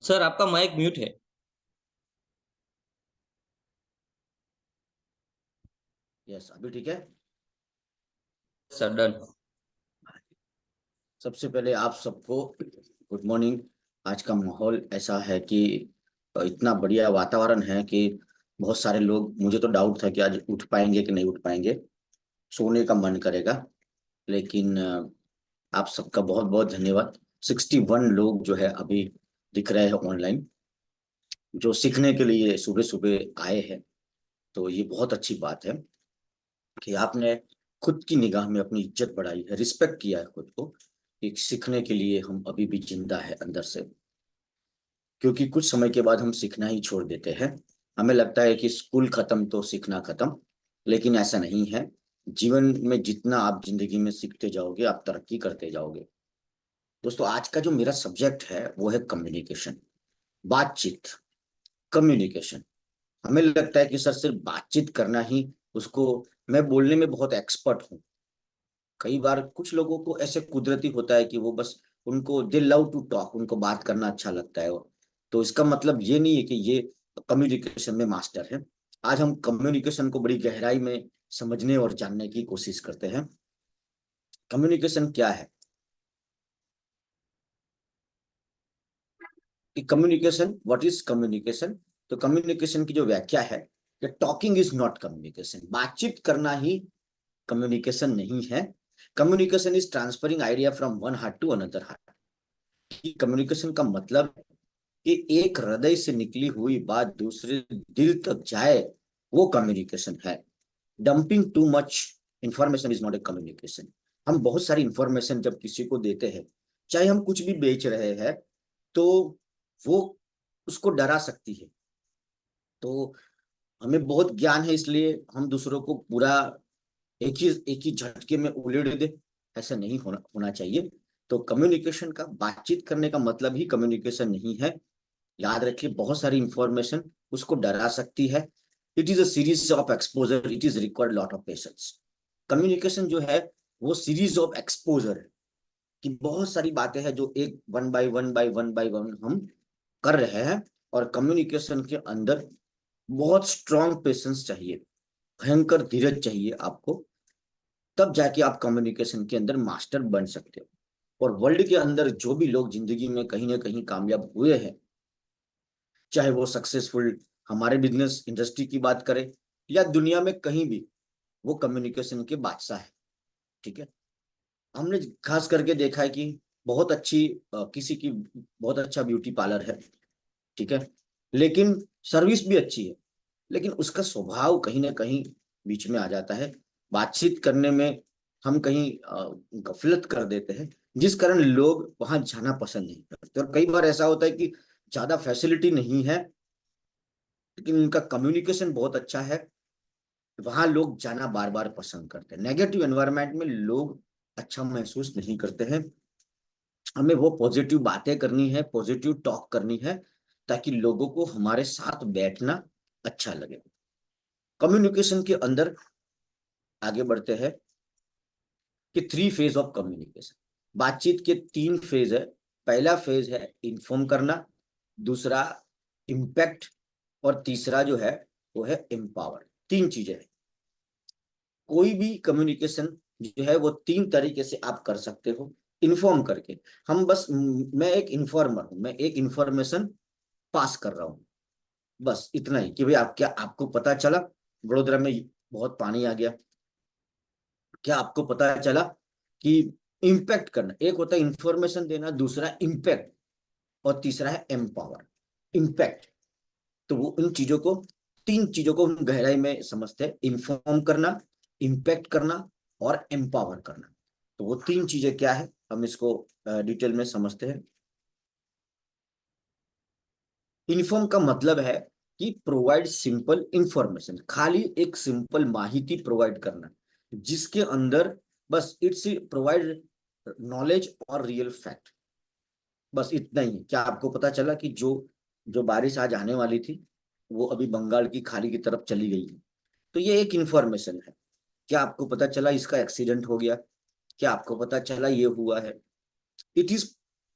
Sir आपका mic mute है। Yes, अभी ठीक है। Sir done. सबसे पहले आप सबको गुड मॉर्निंग। आज का माहौल ऐसा है कि इतना बढ़िया वातावरण है कि बहुत सारे लोग, मुझे तो डाउट था कि आज उठ पाएंगे कि नहीं उठ पाएंगे। सोने का मन करेगा, लेकिन आप सबका बहुत बहुत धन्यवाद। 61 लोग जो है अभी दिख रहे हैं ऑनलाइन, जो सीखने के लिए सुबह सुबह आए हैं। तो ये बहुत अच्छी बात है कि आपने खुद की निगाह में अपनी इज्जत बढ़ाई है, रिस्पेक्ट किया है खुद को, कि सीखने के लिए हम अभी भी जिंदा है अंदर से। क्योंकि कुछ समय के बाद हम सीखना ही छोड़ देते हैं। हमें लगता है कि स्कूल खत्म तो सीखना खत्म, लेकिन ऐसा नहीं है। जीवन में जितना आप जिंदगी में सीखते जाओगे, आप तरक्की करते जाओगे। दोस्तों, आज का जो मेरा सब्जेक्ट है वो है कम्युनिकेशन, बातचीत, कम्युनिकेशन। हमें लगता है कि सर सिर्फ बातचीत करना ही उसको, मैं बोलने में बहुत एक्सपर्ट हूँ। कई बार कुछ लोगों को ऐसे कुदरती होता है कि वो बस, उनको दे लव टू टॉक, उनको बात करना अच्छा लगता है। तो इसका मतलब ये नहीं है कि ये कम्युनिकेशन में मास्टर है। आज हम कम्युनिकेशन को बड़ी गहराई में समझने और जानने की कोशिश करते हैं। कम्युनिकेशन क्या है? कि कम्युनिकेशन, व्हाट इज कम्युनिकेशन? तो कम्युनिकेशन की जो व्याख्या है कि टॉकिंग इज नॉट कम्युनिकेशन, बातचीत करना ही कम्युनिकेशन नहीं है। Communication is transferring idea from one heart to another heart. Communication का मतलब कि एक हृदय से निकली हुई बात दूसरे दिल तक जाए, वो कम्युनिकेशन है। Dumping too much information is not a communication. हम बहुत सारी इंफॉर्मेशन जब किसी को देते हैं, चाहे हम कुछ भी बेच रहे हैं, तो वो उसको डरा सकती है। तो हमें बहुत ज्ञान है, इसलिए हम दूसरों को पूरा एक ही झटके में उड़ेड़ दे, ऐसा नहीं होना चाहिए। तो कम्युनिकेशन का, बातचीत करने का मतलब ही कम्युनिकेशन नहीं है। याद रखिए, बहुत सारी इंफॉर्मेशन उसको डरा सकती है। It is a series of exposure, it is required lot of patience. Communication जो है वो सीरीज ऑफ एक्सपोजर है, कि बहुत सारी बातें हैं जो एक वन बाय वन हम कर रहे हैं। और कम्युनिकेशन के अंदर बहुत स्ट्रांग पेशेंस चाहिए, भयंकर धीरज चाहिए आपको। तब जाके आप कम्युनिकेशन के अंदर मास्टर बन सकते हो। और वर्ल्ड के अंदर जो भी लोग जिंदगी में कहीं ना कहीं कामयाब हुए हैं, चाहे वो सक्सेसफुल हमारे बिजनेस इंडस्ट्री की बात करें या दुनिया में कहीं भी, वो कम्युनिकेशन के बादशाह है। ठीक है। हमने खास करके देखा है कि बहुत अच्छी, किसी की बहुत अच्छा ब्यूटी पार्लर है, ठीक है, लेकिन सर्विस भी अच्छी है, लेकिन उसका स्वभाव कहीं ना कहीं बीच में आ जाता है। बातचीत करने में हम कहीं गफलत कर देते हैं, जिस कारण लोग वहां जाना पसंद नहीं करते। और कई बार ऐसा होता है कि ज्यादा फैसिलिटी नहीं है, लेकिन उनका कम्युनिकेशन बहुत अच्छा है, वहां लोग जाना बार बार पसंद करते हैं। नेगेटिव एनवायरनमेंट में लोग अच्छा महसूस नहीं करते हैं। हमें वो पॉजिटिव बातें करनी है, पॉजिटिव टॉक करनी है, ताकि लोगों को हमारे साथ बैठना अच्छा लगे। कम्युनिकेशन के अंदर आगे बढ़ते हैं कि थ्री फेज ऑफ कम्युनिकेशन। बातचीत के तीन फेज है। पहला फेज है इन्फॉर्म करना, दूसरा इम्पैक्ट, और तीसरा जो है वो है एम्पावर। तीन चीजें हैं। कोई भी कम्युनिकेशन जो है वो तीन तरीके से आप कर सकते हो। इन्फॉर्म करके, हम बस, मैं एक इन्फॉर्मर हूं, मैं एक इन्फॉर्मेशन पास कर रहा हूं, बस इतना ही कि भाई आप, क्या आपको पता चला वडोदरा में बहुत पानी आ गया? क्या आपको पता चला? कि इम्पैक्ट करना, एक होता है इंफॉर्मेशन देना, दूसरा इम्पैक्ट, और तीसरा है एम्पावर, इम्पैक्ट। तो वो इन चीजों को, तीन चीजों को हम गहराई में समझते हैं: इन्फॉर्म करना, इम्पैक्ट करना और एम्पावर करना। तो वो तीन चीजें क्या है, हम इसको डिटेल में समझते हैं। इन्फॉर्म का मतलब है कि प्रोवाइड सिंपल इंफॉर्मेशन, खाली एक सिंपल माहिती प्रोवाइड करना, जिसके अंदर बस इट्स प्रोवाइड नॉलेज और रियल फैक्ट। बस इतना ही। क्या आपको पता चला कि जो जो बारिश आज आने वाली थी, वो अभी बंगाल की खाड़ी की तरफ चली गई है? तो ये एक इंफॉर्मेशन है। क्या आपको पता चला इसका एक्सीडेंट हो गया? क्या आपको पता चला ये हुआ है? It is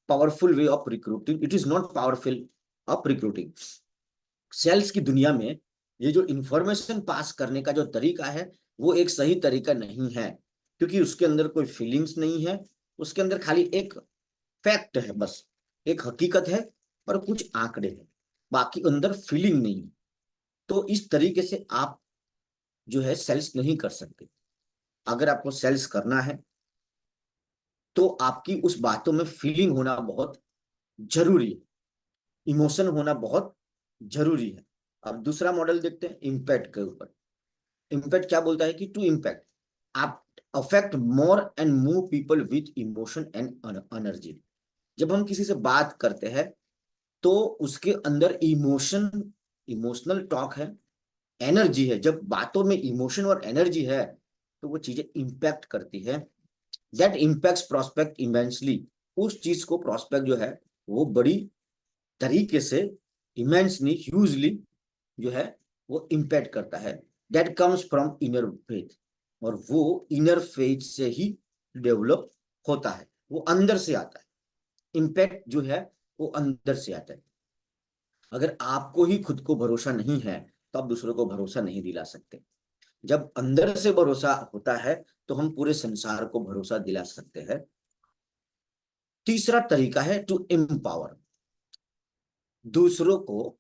powerful way of recruiting, it is not powerful of recruiting. Sales की दुनिया में ये जो इंफॉर्मेशन पास करने का जो तरीका है वो एक सही तरीका नहीं है, क्योंकि उसके अंदर कोई फीलिंग्स नहीं है, उसके अंदर खाली एक फैक्ट है, बस एक हकीकत है और कुछ आंकड़े हैं, बाकी अंदर फीलिंग नहीं है। तो इस तरीके से आप जो है सेल्स नहीं कर सकते। अगर आपको सेल्स करना है तो आपकी उस बातों में फीलिंग होना बहुत जरूरी है, इमोशन होना बहुत जरूरी है। अब दूसरा मॉडल देखते हैं इम्पैक्ट के ऊपर। इम्पैक्ट क्या बोलता है कि टू इम्पैक्ट आप affect more and move people with emotion and energy. जब हम किसी से बात करते हैं तो उसके अंदर इमोशनल टॉक है, एनर्जी है। जब बातों में इमोशन और एनर्जी है तो वो चीजें इंपैक्ट करती है। That impacts prospect immensely. उस चीज को प्रोस्पेक्ट जो है वो बड़ी तरीके से, इमेंसली, ह्यूजली जो है वो इम्पैक्ट करता है। That comes from inner faith, और वो इनर फेथ से ही डेवलप होता है, वो अंदर से आता है। इम्पैक्ट जो है वो अंदर से आता है। अगर आपको ही खुद को भरोसा नहीं है तो आप दूसरों को भरोसा नहीं दिला सकते। जब अंदर से भरोसा होता है तो हम पूरे संसार को भरोसा दिला सकते हैं। तीसरा तरीका है टू एम्पावर, दूसरों को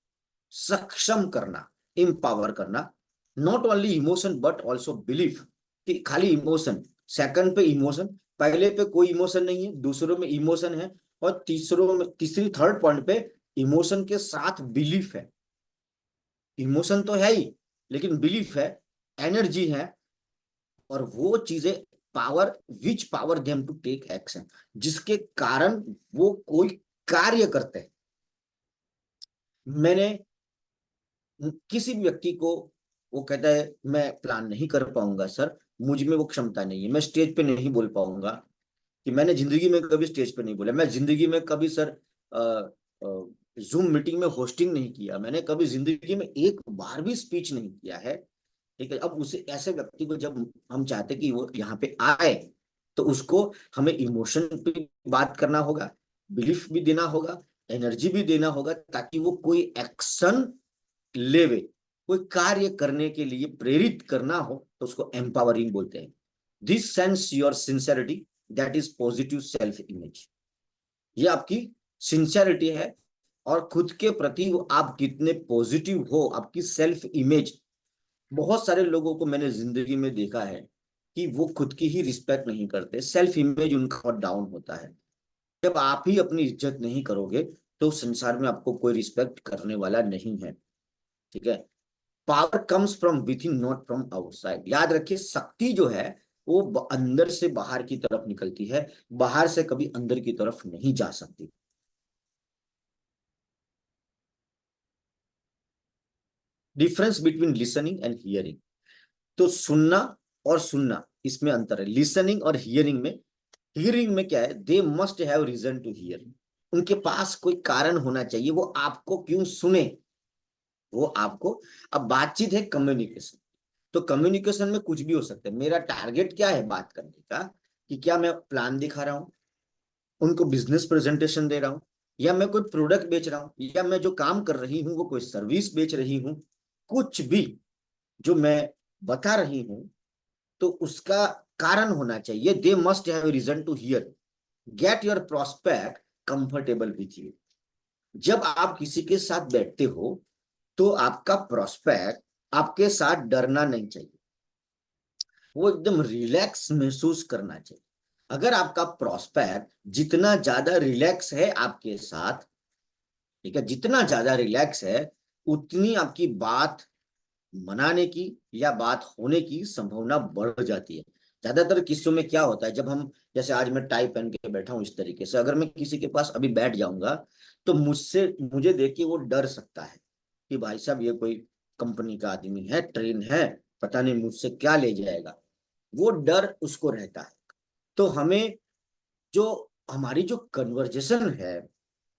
सक्षम करना, एम्पावर करना। Not only emotion but also belief, कि खाली इमोशन, सेकंड पे इमोशन, पहले पे कोई इमोशन नहीं है, दूसरों में इमोशन है, और तीसरों में, तीसरी थर्ड पॉइंट पे इमोशन के साथ बिलीफ है। इमोशन तो है ही लेकिन बिलीफ है, एनर्जी है, और वो चीजें power, which power them to take action, जिसके कारण वो कोई कार्य करते हैं। मैंने किसी भी व्यक्ति को, वो कहता है मैं प्लान नहीं कर पाऊंगा सर, मुझ में वो क्षमता नहीं है, मैं स्टेज पे नहीं बोल पाऊंगा, कि मैंने जिंदगी में कभी स्टेज पे नहीं बोला, मैं जिंदगी में कभी सर जूम मीटिंग में होस्टिंग नहीं किया, मैंने कभी जिंदगी में एक बार भी स्पीच नहीं किया है। ठीक है, अब उसे, ऐसे व्यक्ति को जब हम चाहते कि वो यहाँ पे आए तो उसको हमें इमोशन पे बात करना होगा, बिलीफ भी देना होगा, एनर्जी भी देना होगा, ताकि वो कोई एक्शन लेवे, कोई कार्य करने के लिए प्रेरित करना हो, तो उसको एम्पावरिंग बोलते हैं। This sense your sincerity, that is positive self image. ये आपकी सिंसेरिटी है, और खुद के प्रति आप कितने पॉजिटिव हो, आपकी सेल्फ इमेज। बहुत सारे लोगों को मैंने जिंदगी में देखा है कि वो खुद की ही रिस्पेक्ट नहीं करते, सेल्फ इमेज उनका बहुत डाउन होता है। जब आप ही अपनी इज्जत नहीं करोगे तो संसार में आपको कोई रिस्पेक्ट करने वाला नहीं है। ठीक है, power comes from with in not from outside. याद रखिए, शक्ति जो है वो अंदर से बाहर की तरफ निकलती है, बाहर से कभी अंदर की तरफ नहीं जा सकती। Difference between listening and hearing. तो सुनना और सुनना, इसमें अंतर है। लिसनिंग और हियरिंग में, हियरिंग में क्या है, they must have reason to hear, उनके पास कोई कारण होना चाहिए, वो आपको क्यों सुने, वो आपको। अब बातचीत है कम्युनिकेशन, तो कम्युनिकेशन में कुछ भी हो सकता है। मेरा टारगेट क्या है बात करने का, कि क्या मैं प्लान दिखा रहा हूँ, उनको बिजनेस प्रेजेंटेशन दे रहा हूँ, या मैं कोई प्रोडक्ट बेच रहा हूँ, या मैं जो काम कर रही हूँ वो कोई सर्विस बेच रही हूँ, कुछ भी जो मैं बता रही हूँ तो उसका कारण होना चाहिए। They must have reason to hear. Get your prospect comfortable with you. जब आप किसी के साथ बैठते हो तो आपका प्रोस्पेक्ट आपके साथ डरना नहीं चाहिए, वो एकदम रिलैक्स महसूस करना चाहिए। अगर आपका प्रोस्पेक्ट जितना ज्यादा रिलैक्स है आपके साथ, ठीक है, जितना ज्यादा रिलैक्स है, उतनी आपकी बात मनाने की या बात होने की संभावना बढ़ जाती है। ज्यादातर किस्सों में क्या होता है, जब हम, जैसे आज मैं टाई पहन के बैठा हूं इस तरीके से, अगर मैं किसी के पास अभी बैठ जाऊंगा तो मुझे देख के वो डर सकता है कि भाई साहब ये कोई कंपनी का आदमी है, ट्रेन है, पता नहीं मुझसे क्या ले जाएगा, वो डर उसको रहता है। तो हमें, जो हमारी जो कन्वर्जेशन है,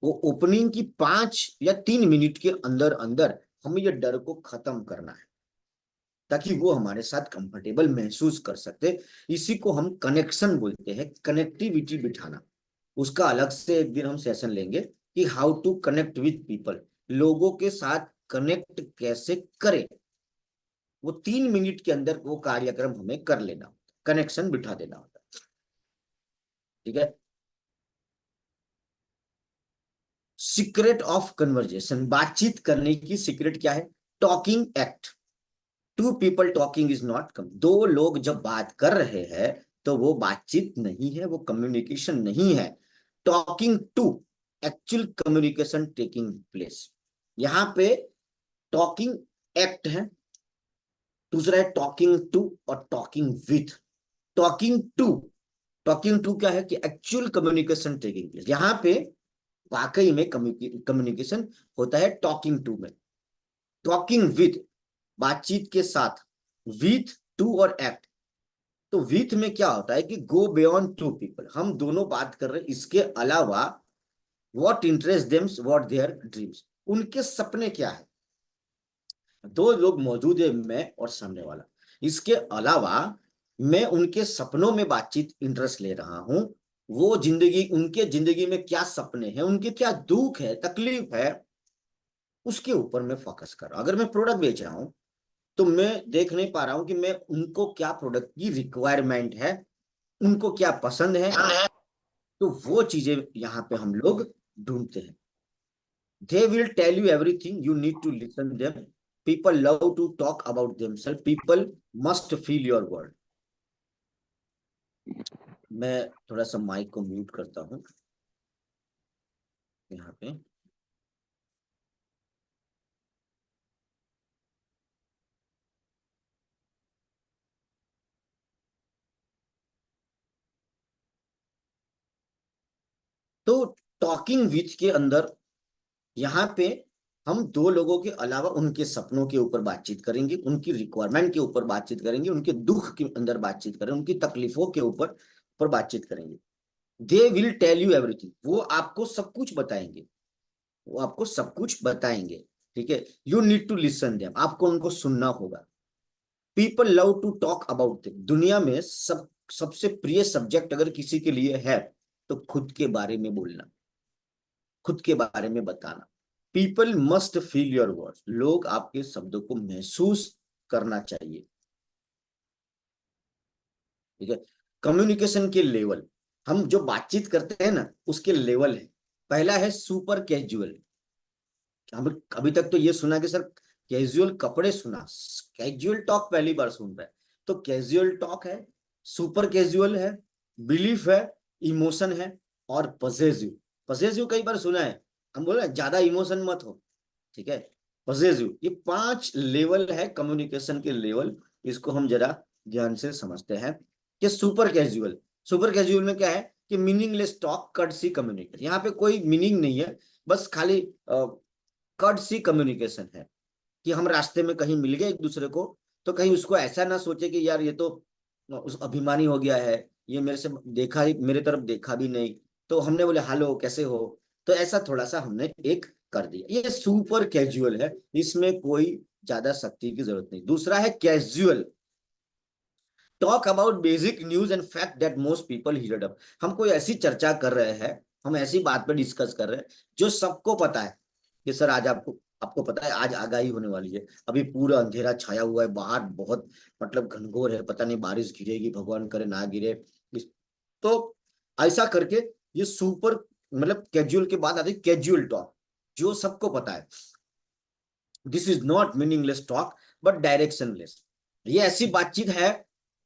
वो ओपनिंग की 5 या 3 मिनट के अंदर अंदर हमें ये डर को खत्म करना है, ताकि वो हमारे साथ कंफर्टेबल महसूस कर सकते। इसी को हम कनेक्शन बोलते हैं, कनेक्टिविटी बिठाना। उसका अलग से एक दिन हम सेशन लेंगे कि how to connect with people, लोगों के साथ कनेक्ट कैसे करें। वो 3 मिनट के अंदर वो कार्यक्रम हमें कर लेना, कनेक्शन बिठा देना होता है। ठीक है। सीक्रेट ऑफ कन्वर्जेशन, बातचीत करने की सीक्रेट क्या है? Talking act. Two people talking is not come, दो लोग जब बात कर रहे हैं तो वो बातचीत नहीं है, वो कम्युनिकेशन नहीं है। Talking to, actual communication taking place. यहाँ पे टॉकिंग एक्ट है, दूसरा है टॉकिंग टू और talking with. Talking to, talking to क्या है कि एक्चुअल कम्युनिकेशन टेकिंग प्लेस, यहाँ पे वाकई में कम्युनिकेशन होता है टॉकिंग टू में। टॉकिंग विथ, बातचीत के साथ। विथ, टू और एक्ट। तो विथ में क्या होता है कि गो बियॉन्ड टू पीपल, हम दोनों बात कर रहे हैं, इसके अलावा what interest them, what their dreams, उनके सपने क्या है। दो लोग मौजूद है, मैं और सामने वाला, इसके अलावा मैं उनके सपनों में बातचीत इंटरेस्ट ले रहा हूं। वो जिंदगी, उनके जिंदगी में क्या सपने हैं, उनके क्या दुख है, तकलीफ है, उसके ऊपर मैं फोकस कर रहा हूं। अगर मैं प्रोडक्ट बेच रहा हूं तो मैं देख नहीं पा रहा हूं कि मैं उनको क्या प्रोडक्ट की रिक्वायरमेंट है, उनको क्या पसंद है, तो वो चीजें यहाँ पे हम लोग ढूंढते हैं। They will tell you everything, you need to listen them. People love to talk about themselves, people must feel your word. मैं थोड़ा सा माइक को म्यूट करता हूँ यहाँ पे। तो टॉकिंग विथ के अंदर यहाँ पे हम दो लोगों के अलावा उनके सपनों के ऊपर बातचीत करेंगे, उनकी रिक्वायरमेंट के ऊपर बातचीत करेंगे, उनके दुख के अंदर बातचीत करेंगे, उनकी तकलीफों के ऊपर बातचीत करेंगे। They will tell you everything, वो आपको सब कुछ बताएंगे, वो आपको सब कुछ बताएंगे। ठीक है। You need to listen them, आपको उनको सुनना होगा। People love to talk about them, दुनिया में सबसे प्रिय सब्जेक्ट अगर किसी के लिए है तो खुद के बारे में बोलना, खुद के बारे में बताना। People must feel your words, लोग आपके शब्दों को महसूस करना चाहिए। ठीक है। कम्युनिकेशन के लेवल, हम जो बातचीत करते हैं ना उसके लेवल है। पहला है सुपर कैजुअल। हम अभी तक तो ये सुना कि सर कैजुअल कपड़े सुना, कैजुअल टॉक पहली बार सुन रहे हैं। तो कैजुअल टॉक है, सुपर कैजुअल है, बिलीफ है, इमोशन है और पजेसिव। पजेसिव कई बार सुना है, हम बोल रहे हैं ज्यादा इमोशन मत हो। ठीक है। पजेसिव, ये 5 लेवल है कम्युनिकेशन के लेवल। इसको हम जरा ध्यान से समझते हैं कि सुपर कैजुअल, सुपर कैजुअल में क्या है कि मीनिंगलेस टॉक, कर्टसी कम्युनिकेशन, यहाँ पे कोई मीनिंग नहीं है, बस खाली कर्टसी कम्युनिकेशन है कि हम रास्ते में कहीं मिल गए एक दूसरे को तो कहीं उसको ऐसा ना सोचे कि यार ये तो उस अभिमानी हो गया है, ये मेरे से देखा ही, मेरे तरफ देखा भी नहीं, तो हमने बोले हेलो कैसे हो, तो ऐसा थोड़ा सा हमने एक कर दिया। ये सुपर कैजुअल है, इसमें कोई ज्यादा सख्ती की जरूरत नहीं। दूसरा है casual, talk about basic news and fact that most people heard up, हम कोई ऐसी चर्चा कर रहे हैं, हम ऐसी बात पर डिस्कस कर रहे हैं जो सबको पता है कि सर आज आपको आपको पता है आज आगाही होने वाली है, अभी पूरा अंधेरा छाया हुआ है, बाहर बहुत मतलब घनघोर है, पता नहीं बारिश गिरेगी, भगवान करे ना गिरे। तो ऐसा करके ये सुपर, मतलब कैजुअल के बाद आती है कैजुअल टॉक, जो सबको पता है। This is not meaningless talk but directionless, ये ऐसी बातचीत है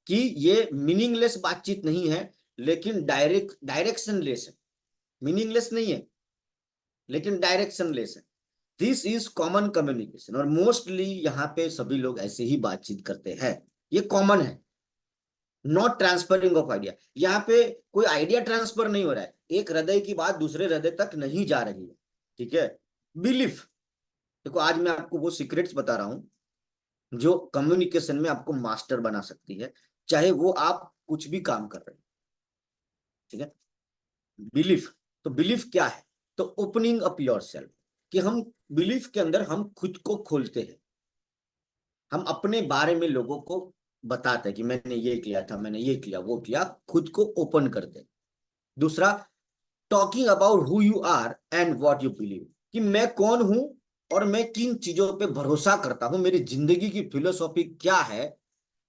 कि ये मीनिंगलेस बातचीत नहीं है लेकिन डायरेक्शनलेस है। मीनिंगलेस नहीं है लेकिन डायरेक्शनलेस है। दिस इज कॉमन कम्युनिकेशन, और मोस्टली यहाँ पे सभी लोग ऐसे ही बातचीत करते हैं, ये कॉमन है। नॉट ट्रांसफरिंग ऑफ आइडिया, यहाँ पे कोई आइडिया ट्रांसफर नहीं हो रहा है, एक हृदय की बात दूसरे हृदय तक नहीं जा रही है। ठीक है। बिलीफ, देखो आज मैं आपको वो सीक्रेट्स बता रहा हूं जो कम्युनिकेशन में आपको मास्टर बना सकती है, चाहे वो आप कुछ भी काम कर रहे हैं। ठीक है। बिलीफ, तो बिलीफ क्या है? तो ओपनिंग अप योर सेल्फ, कि हम बिलीफ के अंदर हम खुद को खोलते हैं, हम अपने बारे में लोगों को बताते हैं कि मैंने ये किया था, मैंने ये किया वो किया, खुद को ओपन करते हैं। दूसरा talking about who you are and what you believe, कि मैं कौन हूं और मैं किन चीजों पे भरोसा करता हूं, मेरी जिंदगी की फिलोसॉफी क्या है,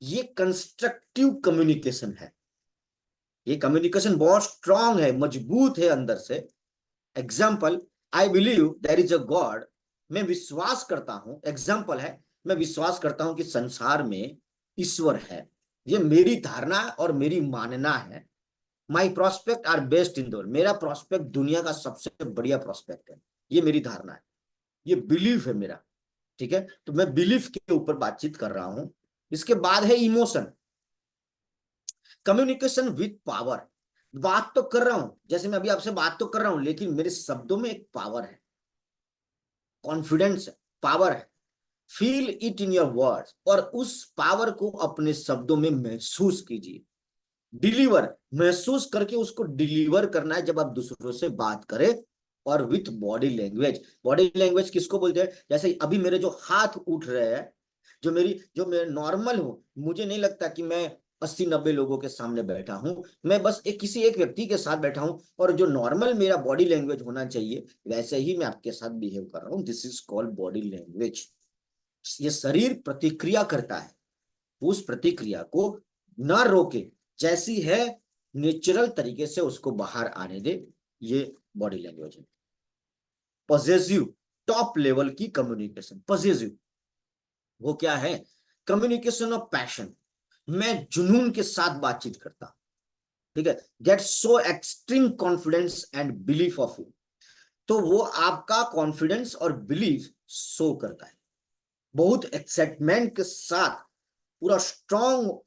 ये कंस्ट्रक्टिव कम्युनिकेशन है। ये कम्युनिकेशन बहुत स्ट्रांग है, मजबूत है अंदर से। Example, I believe there is a God, मैं विश्वास करता हूं, एग्जाम्पल है, मैं विश्वास करता हूं कि संसार में ईश्वर है। ये मेरी धारणा और मेरी मानना है। My prospect are best in the world, मेरा प्रोस्पेक्ट दुनिया का सबसे बढ़िया प्रोस्पेक्ट है, ये मेरी धारणा है, ये बिलीफ है मेरा। ठीक है, तो मैं बिलीफ के ऊपर बातचीत कर रहा हूं। इसके बाद है इमोशन, कम्युनिकेशन विथ पावर। बात तो कर रहा हूं, जैसे मैं अभी आपसे बात तो कर रहा हूं, लेकिन मेरे शब्दों में एक पावर है, कॉन्फिडेंस है, पावर है। Feel it in your words, और उस पावर को अपने शब्दों में महसूस कीजिए। डिलीवर, महसूस करके उसको डिलीवर करना है जब आप दूसरों से बात करें। और with body language, body language किसको बोलते हैं, जैसे अभी मेरे जो हाथ उठ रहे हैं, जो मैं नॉर्मल हूं, मुझे नहीं लगता कि मैं 80-90 लोगों के सामने बैठा हूं, मैं बस किसी एक व्यक्ति के साथ बैठा हूं, और जो नॉर्मल मेरा बॉडी लैंग्वेज होना चाहिए वैसे ही मैं आपके साथ बिहेव कर रहा हूं। This is called body language. ये शरीर प्रतिक्रिया करता है, उस प्रतिक्रिया को न रोके, जैसी है नेचुरल तरीके से उसको बाहर आने दे, ये बॉडी लैंग्वेज है। पॉजिटिव, टॉप लेवल की कम्युनिकेशन। पॉजिटिव वो क्या है, कम्युनिकेशन ऑफ पैशन, मैं जुनून के साथ बातचीत करता हूं। ठीक है, get so extreme confidence and belief of you, तो वो आपका कॉन्फिडेंस और बिलीफ शो करता है। बहुत एक्साइटमेंट के साथ, पूरा स्ट्रॉन्ग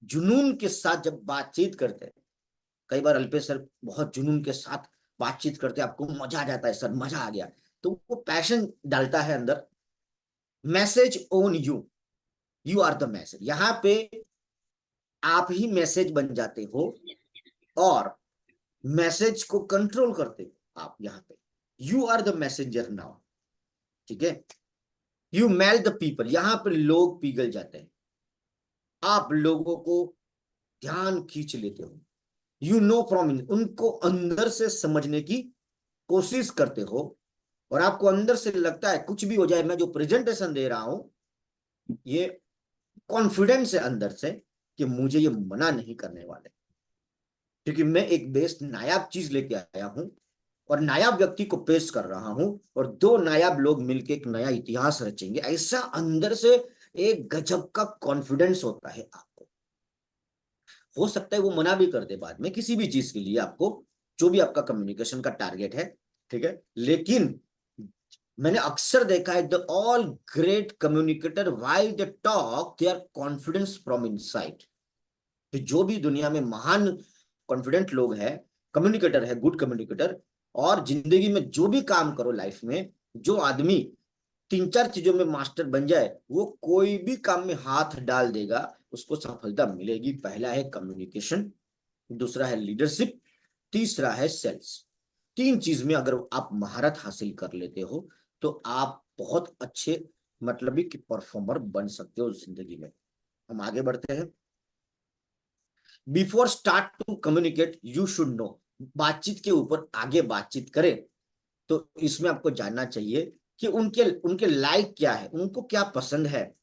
जुनून के साथ जब बातचीत करते हैं, कई बार अल्पेश सर बहुत जुनून के साथ बातचीत करते हैं, आपको मजा आ जाता है, सर मजा आ गया, तो वो पैशन डालता है अंदर। Message on you, you are the message, यहां पे आप ही मैसेज बन जाते हो और मैसेज को कंट्रोल करते हो आप। यहां पे you are the messenger now. ठीक है, यू मेल्ट द पीपल, यहां पे लोग पिघल जाते हैं, आप लोगों को ध्यान खींच लेते हो। यू नो फ्रॉम इन, उनको अंदर से समझने की कोशिश करते हो, और आपको अंदर से लगता है कुछ भी हो जाए, मैं जो प्रेजेंटेशन दे रहा हूं, ये कॉन्फिडेंस है अंदर से कि मुझे ये मना नहीं करने वाले, क्योंकि मैं एक बेस्ट नायाब चीज लेके आया हूं और नायाब व्यक्ति को पेश कर रहा हूं, और दो नायाब लोग मिलकर एक नया इतिहास रचेंगे। ऐसा अंदर से एक गजब का कॉन्फिडेंस होता है आपको। हो सकता है वो मना भी कर दे बाद में किसी भी चीज के लिए आपको, जो भी आपका कम्युनिकेशन का टारगेट है। ठीक है, लेकिन मैंने अक्सर देखा है, the all great communicator while they talk they are confidence from inside. तो जो भी दुनिया में महान कॉन्फिडेंट लोग हैं, कम्युनिकेटर है, गुड कम्युनिकेटर, और जिंदगी में जो भी काम करो लाइफ में, जो आदमी 3-4 चीजों में मास्टर बन जाए, वो कोई भी काम में हाथ डाल देगा, उसको सफलता मिलेगी। पहला है कम्युनिकेशन, दूसरा है लीडरशिप, तीसरा है सेल्स। 3 चीज में अगर आप महारत हासिल कर लेते हो, तो आप बहुत अच्छे मतलब कि परफॉर्मर बन सकते हो जिंदगी में। हम आगे बढ़ते हैं। Before start to communicate you should know, बातचीत के ऊपर आगे बातचीत करें तो इसमें आपको जानना चाहिए कि उनके उनके लाइक क्या है, उनको क्या पसंद है,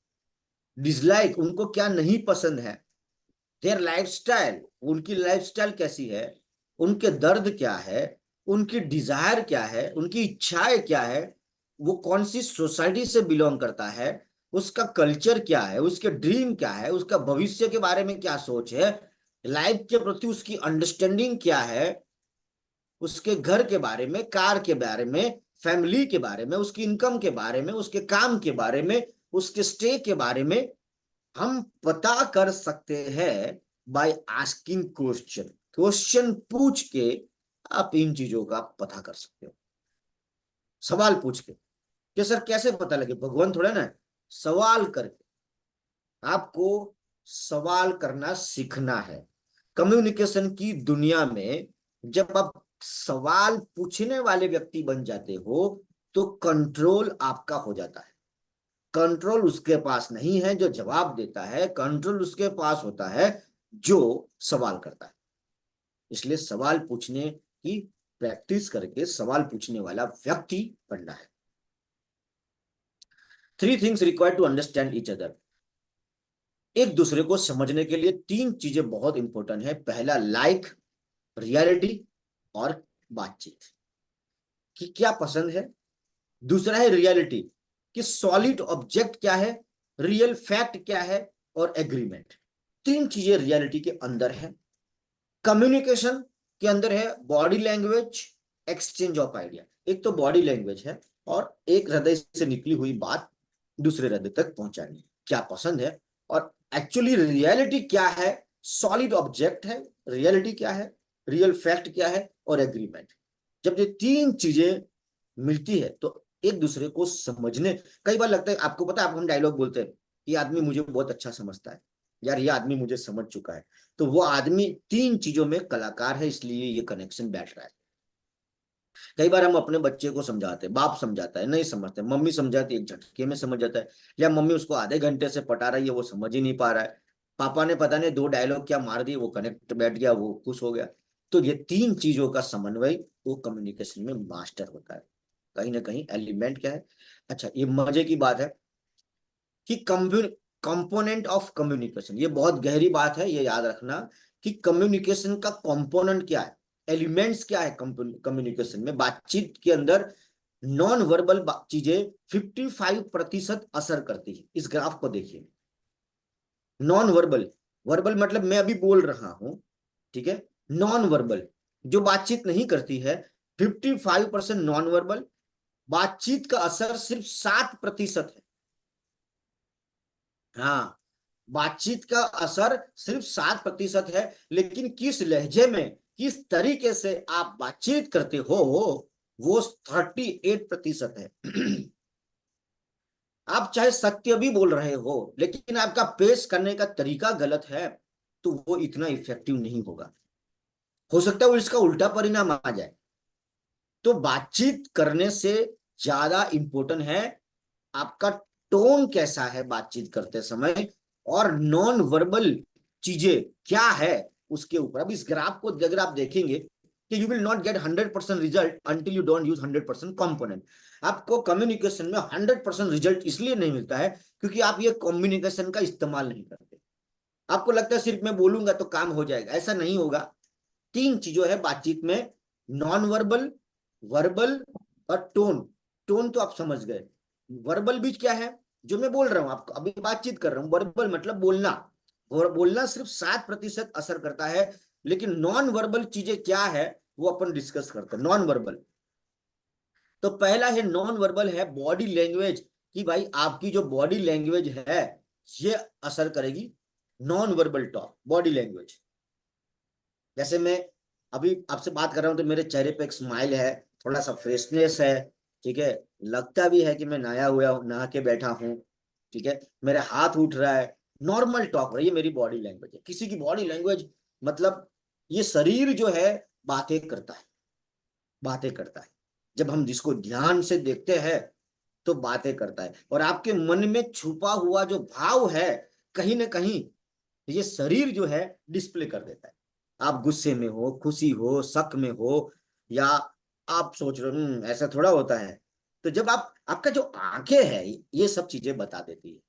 डिसलाइक उनको क्या नहीं पसंद है, देयर लाइफस्टाइल, उनकी लाइफस्टाइल कैसी है, उनके दर्द क्या है, उनकी डिजायर क्या है, उनकी इच्छाएं क्या है, वो कौन सी सोसाइटी से बिलोंग करता है, उसका कल्चर क्या है, उसके ड्रीम क्या है, उसका भविष्य के बारे में क्या सोच है, लाइफ के प्रति उसकी अंडरस्टैंडिंग क्या है, उसके घर के बारे में, कार के बारे में, फैमिली के बारे में, उसकी इनकम के बारे में, उसके काम के बारे में, उसके स्टे के बारे में हम पता कर सकते हैं बाय आस्किंग क्वेश्चन। क्वेश्चन पूछ के आप इन चीजों का पता कर सकते हो, सवाल पूछ के। कि सर कैसे पता लगे, भगवान थोड़ा ना है, सवाल करके आपको सवाल करना सीखना है। कम्युनिकेशन की दुनिया में जब आप सवाल पूछने वाले व्यक्ति बन जाते हो, तो कंट्रोल आपका हो जाता है। कंट्रोल उसके पास नहीं है जो जवाब देता है, कंट्रोल उसके पास होता है जो सवाल करता है। इसलिए सवाल पूछने की प्रैक्टिस करके सवाल पूछने वाला व्यक्ति बनना है। 3 things required to understand each other. एक दूसरे को समझने के लिए 3 चीजें बहुत इंपॉर्टेंट है। पहला लाइक, रियलिटी और बातचीत, कि क्या पसंद है। दूसरा है रियलिटी, कि सॉलिड ऑब्जेक्ट क्या है, रियल फैक्ट क्या है, और एग्रीमेंट। 3 चीजें रियलिटी के अंदर है। कम्युनिकेशन के अंदर है body language, exchange of idea. एक तो बॉडी लैंग्वेज है और एक हृदय से निकली हुई बात दूसरे हृदय तक पहुंचानी, क्या पसंद है। और एक्चुअली रियलिटी क्या है, सॉलिड ऑब्जेक्ट है, रियलिटी क्या है, रियल फैक्ट क्या है, और एग्रीमेंट। जब ये 3 चीजें मिलती है तो एक दूसरे को समझने, कई बार लगता है, आपको पता है, आप हम डायलॉग बोलते हैं, ये आदमी मुझे बहुत अच्छा समझता है, यार ये आदमी मुझे समझ चुका है। तो वो आदमी 3 चीजों में कलाकार है, इसलिए ये कनेक्शन बैठ रहा है। कई बार हम अपने बच्चे को समझाते हैं, बाप समझाता है, नहीं समझते, मम्मी समझाती है, एक झटके में समझ जाता है, या मम्मी उसको आधे घंटे से पटा रही है, वो समझ ही नहीं पा रहा है। पापा ने पता नहीं 2 डायलॉग क्या मार दिए, वो कनेक्ट बैठ गया, वो खुश हो गया। तो ये 3 चीजों का समन्वय वो कम्युनिकेशन में मास्टर होता है। कहीं ना कहीं एलिमेंट क्या है। अच्छा, ये मजे की बात है कि कंपोनेंट ऑफ कम्युनिकेशन, ये बहुत गहरी बात है, ये याद रखना कि कम्युनिकेशन का कंपोनेंट क्या है, एलिमेंट्स क्या है। कम्युनिकेशन में, बातचीत के अंदर नॉन वर्बल चीजें 55% असर करती है। इस ग्राफ को देखिए, नॉन वर्बल, वर्बल मतलब मैं अभी बोल रहा हूं, ठीक है। नॉन वर्बल जो बातचीत नहीं करती है, 55% नॉन वर्बल। बातचीत का असर सिर्फ 7% है। हाँ, बातचीत का असर सिर्फ 7% है, लेकिन किस लहजे में, किस तरीके से आप बातचीत करते हो, वो 38% है। आप चाहे सत्य भी बोल रहे हो, लेकिन आपका पेश करने का तरीका गलत है, तो वो इतना इफेक्टिव नहीं होगा। हो सकता है वो इसका उल्टा परिणाम आ जाए। तो बातचीत करने से ज्यादा इंपॉर्टेंट है आपका टोन कैसा है बातचीत करते समय, और नॉन वर्बल चीजें क्या है उसके ऊपर। अब इस ग्राफ को अगर आप देखेंगे कि you will not gate 100% result until you don't use 100% component. आपको कम्युनिकेशन में 100% रिजल्ट इसलिए नहीं मिलता है क्योंकि आप ये कम्युनिकेशन का इस्तेमाल नहीं करते। आपको लगता है सिर्फ मैं बोलूंगा तो काम हो जाएगा, ऐसा नहीं होगा। 3 चीजों है बातचीत में, नॉन वर्बल, वर्बल और टोन। टोन तो आप समझ गए। वर्बल भी क्या है, जो मैं बोल रहा हूं आपको अभी, बातचीत कर रहा हूं, वर्बल मतलब बोलना, और बोलना सिर्फ 7% असर करता है। लेकिन नॉन वर्बल चीजें क्या है वो अपन डिस्कस करते हैं। नॉन वर्बल, तो पहला है नॉन वर्बल है बॉडी लैंग्वेज, कि भाई आपकी जो बॉडी लैंग्वेज है ये असर करेगी non verbal talk, body language. जैसे मैं अभी आपसे बात कर रहा हूं तो मेरे चेहरे पे एक स्माइल है, थोड़ा सा फ्रेशनेस है, ठीक है। लगता भी है कि मैं नहाया हुआ, नहा के बैठा हूं, ठीक है। मेरा हाथ उठ रहा है, नॉर्मल टॉक रही है, मेरी बॉडी लैंग्वेज है। किसी की बॉडी लैंग्वेज मतलब ये शरीर जो है बातें करता है, बातें करता है। जब हम जिसको ध्यान से देखते हैं तो बातें करता है, और आपके मन में छुपा हुआ जो भाव है कहीं ना कहीं ये शरीर जो है डिस्प्ले कर देता है। आप गुस्से में हो, खुशी हो, शक में हो, या आप सोच रहे हो ऐसा थोड़ा होता है, तो जब आप, आपका जो आंखें है ये सब चीजें बता देती है,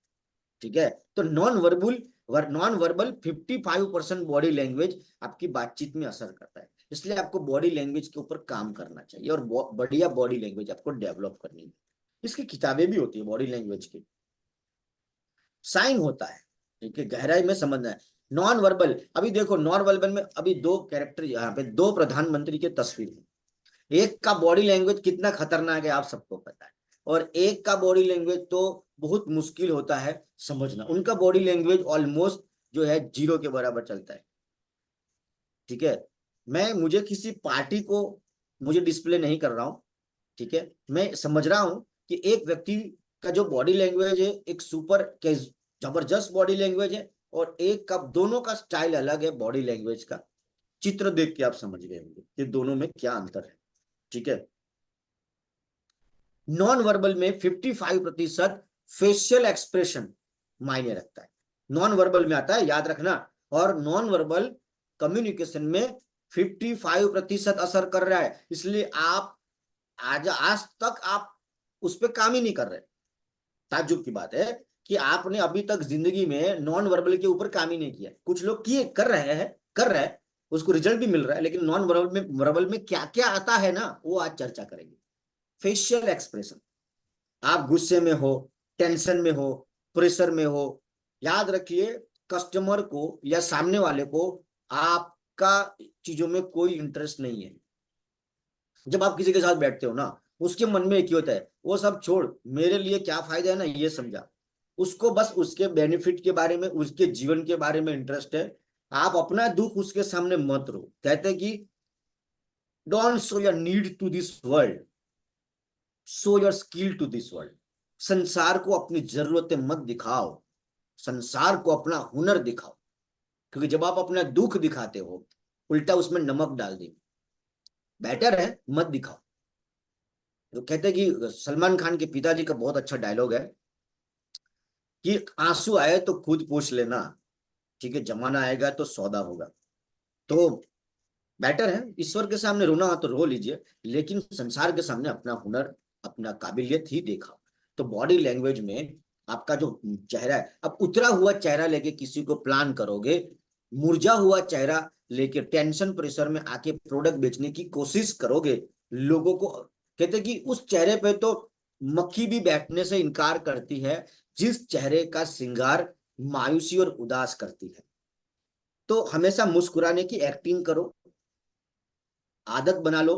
ठीक है। तो नॉन वर्बल 55% बॉडी लैंग्वेज आपकी बातचीत में असर करता है। इसलिए आपको बॉडी लैंग्वेज के ऊपर काम करना चाहिए और बढ़िया बॉडी लैंग्वेज आपको डेवलप करनी है। इसकी किताबें भी होती है बॉडी लैंग्वेज की, साइन होता है, ठीक है, गहराई में समझना है। नॉन वर्बल, अभी देखो नॉन वर्बल में अभी 2 कैरेक्टर, यहाँ पे 2 प्रधानमंत्री की तस्वीर है। एक का बॉडी लैंग्वेज कितना खतरनाक है आप सबको पता है, और एक का बॉडी लैंग्वेज तो बहुत मुश्किल होता है समझना। उनका बॉडी लैंग्वेज ऑलमोस्ट जो है 0 के बराबर चलता है, ठीक है। मैं, मुझे किसी पार्टी को मुझे डिस्प्ले नहीं कर रहा हूं, ठीक है। मैं समझ रहा हूं कि एक व्यक्ति का जो बॉडी लैंग्वेज है एक सुपर जबरदस्त बॉडी लैंग्वेज है, और एक का, दोनों का स्टाइल अलग है बॉडी लैंग्वेज का। चित्र देख के आप समझ गए होंगे कि दोनों में क्या अंतर है, ठीक है। नॉन वर्बल में 55% फेशियल एक्सप्रेशन मायने रखता है, नॉन वर्बल में आता है, याद रखना। और नॉन वर्बल कम्युनिकेशन में 55% असर कर रहा है, इसलिए आप आज तक आप उस पर काम ही नहीं कर रहे। ताज्जुब की बात है कि आपने अभी तक जिंदगी में नॉन वर्बल के ऊपर काम ही नहीं किया। कुछ लोग किए, कर रहे हैं, उसको रिजल्ट भी मिल रहा है, लेकिन नॉन वर्बल में क्या क्या आता है ना, वो आज चर्चा करेंगे। फेशियल एक्सप्रेशन, आप गुस्से में हो, टेंशन में हो, प्रेशर में हो, याद रखिए कस्टमर को या सामने वाले को आपका चीजों में कोई इंटरेस्ट नहीं है। जब आप किसी के साथ बैठते हो ना, उसके मन में एक ही होता है, वो सब छोड़, मेरे लिए क्या फायदा है ना ये समझा। उसको बस उसके बेनिफिट के बारे में, उसके जीवन के बारे में इंटरेस्ट है। आप अपना दुख उसके सामने मत रो। कहते हैं कि don't show your need to this world, show your skill to this world. संसार को अपनी जरूरतें मत दिखाओ, संसार को अपना हुनर दिखाओ। क्योंकि जब आप अपना दुख दिखाते हो, उल्टा उसमें नमक डाल दे, बेटर है मत दिखाओ। तो कहते हैं कि सलमान खान के पिताजी का बहुत अच्छा डायलॉग है कि आंसू आए तो खुद पूछ लेना, ठीक है, जमाना आएगा तो सौदा होगा। तो बेटर है ईश्वर के सामने रोना हो तो रो लीजिए, लेकिन संसार के सामने अपना हुनर, अपना काबिलियत ही देखा। तो बॉडी लैंग्वेज में आपका जो चेहरा है, अब उतरा हुआ चेहरा लेके किसी को प्लान करोगे, मुरझा हुआ चेहरा लेके टेंशन प्रेशर में आके प्रोडक्ट बेचने की कोशिश करोगे, लोगों को कहते कि उस चेहरे पे तो मक्खी भी बैठने से इनकार करती है, जिस चेहरे का श्रृंगार मायूसी और उदास करती है। तो हमेशा मुस्कुराने की एक्टिंग करो, आदत बना लो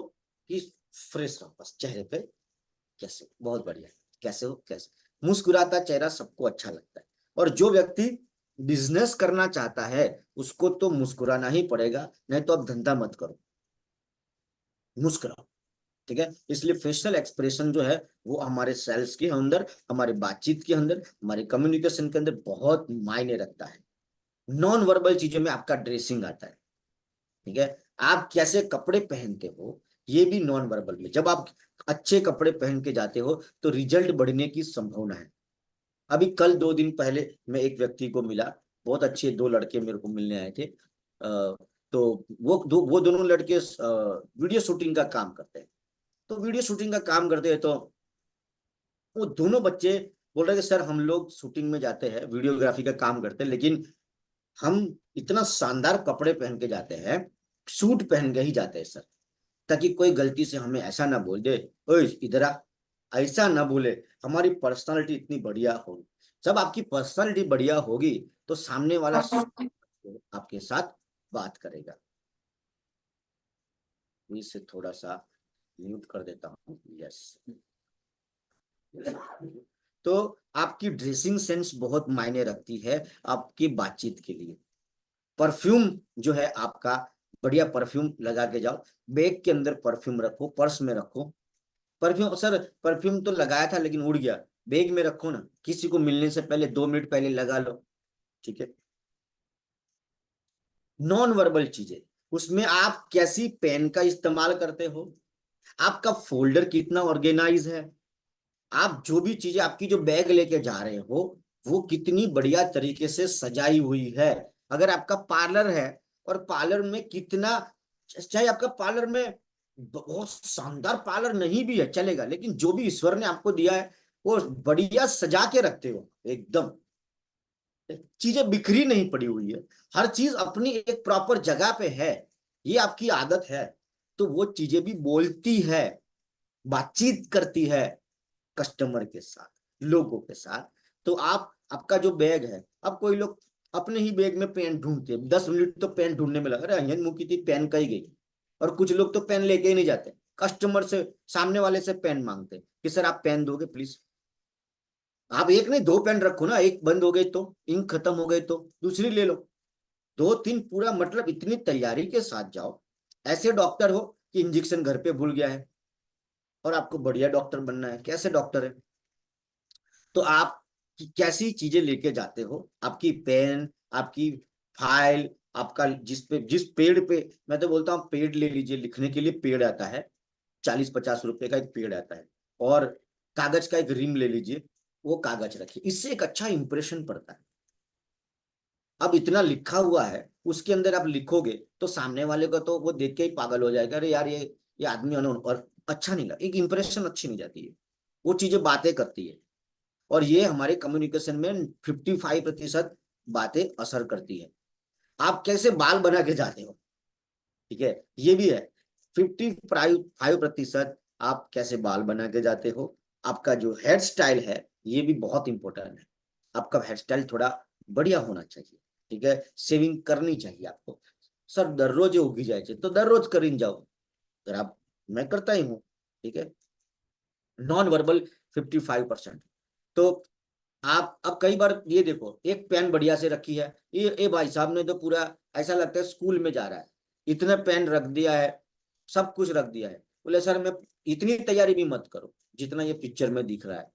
कि फ्रेश रहो बस चेहरे पे। कैसे, बहुत बढ़िया, कैसे हो, कैसे मुस्कुराता चेहरा सबको अच्छा लगता है। और जो व्यक्ति बिजनेस करना चाहता है उसको तो मुस्कुराना ही पड़ेगा, नहीं तो आप धंधा मत करो, मुस्कुराओ, ठीक है। इसलिए फेशियल एक्सप्रेशन जो है वो हमारे सेल्स के अंदर, हमारे बातचीत के अंदर, हमारे कम्युनिकेशन के अंदर बहुत मायने रखता है। नॉन वर्बल चीजों में आपका ड्रेसिंग आता है, ठीक है, आप कैसे कपड़े पहनते हो, ये भी नॉन वर्बल में। जब आप अच्छे कपड़े पहन के जाते हो तो रिजल्ट बढ़ने की संभावना है। अभी कल 2 दिन पहले मैं एक व्यक्ति को मिला, बहुत अच्छे 2 लड़के मेरे को मिलने आए थे। तो वो दोनों लड़के वीडियो शूटिंग का काम करते हैं। तो वीडियो शूटिंग का काम करते हैं तो वो दोनों बच्चे बोल रहे थे सर हम लोग शूटिंग में जाते हैं, वीडियोग्राफी का काम करते हैं, लेकिन हम इतना शानदार कपड़े पहन के जाते हैं, सूट पहन के ही जाते हैं सर, ताकि कोई गलती से हमें ऐसा ना बोल दे, ओए इधर आ, ऐसा ना बोले। हमारी पर्सनालिटी इतनी बढ़िया होगी, जब आपकी पर्सनालिटी बढ़िया होगी तो सामने वाला आपके साथ बात करेगा। इसे थोड़ा सा म्यूट कर देता हूँ, यस। तो आपकी ड्रेसिंग सेंस बहुत मायने रखती है आपकी बातचीत के लिए। परफ्यूम जो है आपका, बढ़िया परफ्यूम लगा के जाओ, बैग के अंदर परफ्यूम रखो, पर्स में रखो। परफ्यूम सर, परफ्यूम तो लगाया था लेकिन उड़ गया, बैग में रखो ना, किसी को मिलने से पहले 2 मिनट पहले लगा लो, ठीक है। नॉन वर्बल चीजें, उसमें आप कैसी पेन का इस्तेमाल करते हो, आपका फोल्डर कितना ऑर्गेनाइज है, आप जो भी चीजें, आपकी जो बैग लेके जा रहे हो वो कितनी बढ़िया तरीके से सजाई हुई है। अगर आपका पार्लर है और पार्लर में कितना, चाहे आपका पार्लर में बहुत शानदार पार्लर नहीं भी है चलेगा, लेकिन जो भी ईश्वर ने आपको दिया है वो बढ़िया सजा के रखते हो एकदम, चीजें बिखरी नहीं पड़ी हुई है, हर चीज अपनी एक प्रॉपर जगह पे है, ये आपकी आदत है। तो वो चीजें भी बोलती है, बातचीत करती है कस्टमर के साथ, लोगों के साथ। तो आप, आपका जो बैग है, अब कोई लोग अपने ही बैग में पेन ढूंढते हैं, 10 मिनट तो पेन ढूंढने में लगा, अरे अंजन मुखी थी पेन कही गई। और कुछ लोग तो पेन लेके ही नहीं जाते, कस्टमर से, सामने वाले से पेन मांगते कि सर आप पेन दोगे प्लीज। आप एक नहीं 2 पेन रखो ना, एक बंद हो गई तो, इंक खत्म हो गई तो दूसरी ले लो, 2 3 पूरा, मतलब इतनी तैयारी के साथ जाओ। ऐसे डॉक्टर हो कि इंजेक्शन घर पे भूल गया है और आपको बढ़िया डॉक्टर बनना है, कैसे डॉक्टर है। तो आप कैसी चीजें लेके जाते हो, आपकी पेन, आपकी फाइल, आपका जिस पेड़ पे, मैं तो बोलता हूँ पेड़ ले लीजिए, लिखने के लिए पेड़ आता है, 40-50 रुपए का एक पेड़ आता है। और कागज का एक रिम ले लीजिए, वो कागज रखिए, इससे एक अच्छा इंप्रेशन पड़ता है। अब इतना लिखा हुआ है, उसके अंदर आप लिखोगे तो सामने वाले को तो वो देख के ही पागल हो जाएगा, अरे यार ये आदमी और अच्छा नहीं लगा, एक इंप्रेशन अच्छी नहीं जाती है, वो चीजें बातें करती है। और ये हमारे कम्युनिकेशन में 55% बातें असर करती है। आप कैसे बाल बना के जाते हो, ठीक है, ये भी है। 55% आप कैसे बाल बना के जाते हो। आपका जो हेयर स्टाइल है ये भी बहुत इंपॉर्टेंट है। आपका हेयर स्टाइल थोड़ा बढ़िया होना चाहिए, ठीक है, शेविंग करनी चाहिए आपको। सर दररोज उगी जाए तो दररोज करीन जाओ, अगर आप, मैं करता ही हूँ, ठीक है। Non verbal 55%। तो आप अब कई बार ये देखो, एक पेन बढ़िया से रखी है, ये भाई साहब ने तो पूरा ऐसा लगता है स्कूल में जा रहा है, इतने पेन रख दिया है, सब कुछ रख दिया है। बोले सर मैं, इतनी तैयारी भी मत करो जितना ये पिक्चर में दिख रहा है।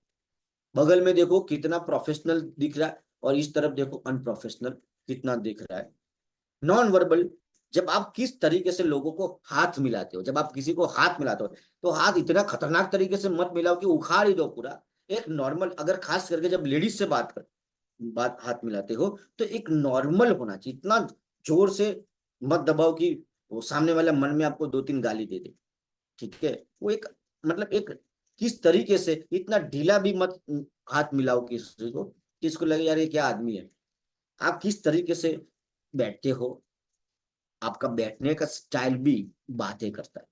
बगल में देखो कितना प्रोफेशनल दिख रहा है, और इस तरफ देखो अनप्रोफेशनल कितना दिख रहा है। नॉन वर्बल, जब आप किस तरीके से लोगों को हाथ मिलाते हो, जब आप किसी को हाथ मिलाते हो तो हाथ इतना खतरनाक तरीके से मत मिलाओ कि उखाड़ ही दो पूरा। एक नॉर्मल, अगर खास करके जब लेडीज से बात हाथ मिलाते हो तो एक नॉर्मल होना चाहिए, इतना जोर से मत दबाओ कि वो सामने वाला मन में आपको 2-3 गाली दे दे, ठीक है। वो एक, मतलब एक, किस तरीके से, इतना ढीला भी मत हाथ मिलाओ किसी को कि इसको लगे यार ये क्या आदमी है। आप किस तरीके से बैठते हो, आपका बैठने का स्टाइल भी बातें करता है,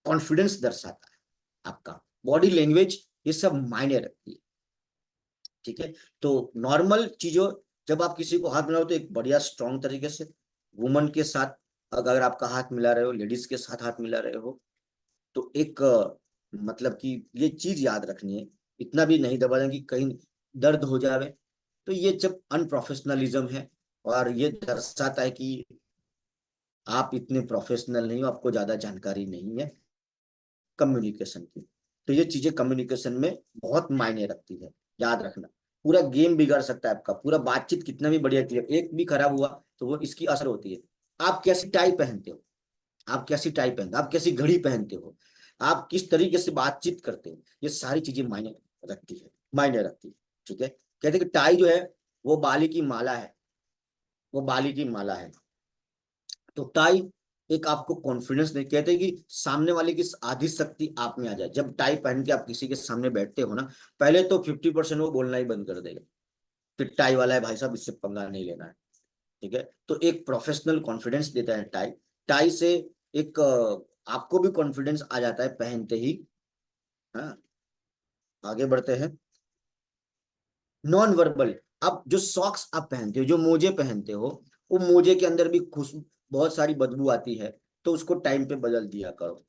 कॉन्फिडेंस दर्शाता है, आपका बॉडी लैंग्वेज, ये सब मायने रखती है, ठीक है। तो नॉर्मल चीजों, जब आप किसी को हाथ मिलाओ तो एक बढ़िया स्ट्रॉन्ग तरीके से, वुमन के साथ अगर आपका हाथ मिला रहे हो, लेडीज के साथ हाथ मिला रहे हो, तो एक मतलब कि ये चीज याद रखनी है, इतना भी नहीं दबा दें कि कहीं दर्द हो जाए। तो ये जब अनप्रोफेशनलिज्म है, और ये दर्शाता है कि आप इतने प्रोफेशनल नहीं हो, आपको ज्यादा जानकारी नहीं है कम्युनिकेशन की। तो ये चीजें कम्युनिकेशन में बहुत मायने रखती है, याद रखना। पूरा गेम बिगड़ सकता है आपका, पूरा बातचीत कितना भी बढ़िया किया, एक भी खराब हुआ तो वो इसकी असर होती है। आप कैसी टाई पहनते हो, आप कैसी टाई पहनते हो, आप कैसी घड़ी पहनते हो, आप किस तरीके से बातचीत करते हो, ये सारी चीजें मायने रखती है, मायने रखती है, ठीक है। कहते हैं कि टाई जो है वो बाली की माला है, वो बाली की माला है। तो टाई एक आपको कॉन्फिडेंस नहीं, कहते हैं कि सामने वाले की आधी शक्ति आप में आ जाए। जब टाई पहन के आप किसी के सामने बैठते हो ना, पहले तो 50% वो बोलना ही बंद कर देगा, फिर टाई वाला है भाई साहब, इससे पंगा नहीं लेना है, ठीक है। तो एक प्रोफेशनल कॉन्फिडेंस देता है टाई। टाई से एक आपको भी कॉन्फिडेंस आ जाता है पहनते ही। हाँ, आगे बढ़ते हैं। नॉन वर्बल, अब जो सॉक्स आप पहनते हो, जो मोजे पहनते हो, वो मोजे के अंदर भी खुशबू, बहुत सारी बदबू आती है, तो उसको टाइम पे बदल दिया करो,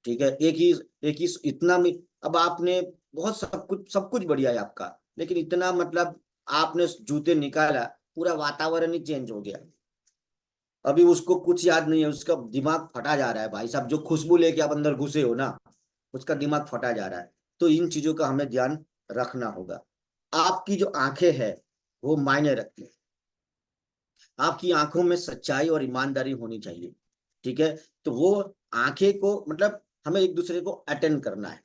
ठीक है। एक ही इतना में, अब आपने बहुत सब कुछ बढ़िया है आपका, लेकिन इतना मतलब आपने जूते निकाला, पूरा वातावरण ही चेंज हो गया। अभी उसको कुछ याद नहीं है, उसका दिमाग फटा जा रहा है भाई साहब, जो खुशबू लेके आप अंदर घुसे हो ना, उसका दिमाग फटा जा रहा है। तो इन चीजों का हमें ध्यान रखना होगा। आपकी जो आंखें हैं वो मायने रखती है, आपकी आंखों में सच्चाई और ईमानदारी होनी चाहिए, ठीक है। तो वो आंखें को, मतलब हमें एक दूसरे को अटेंड करना है,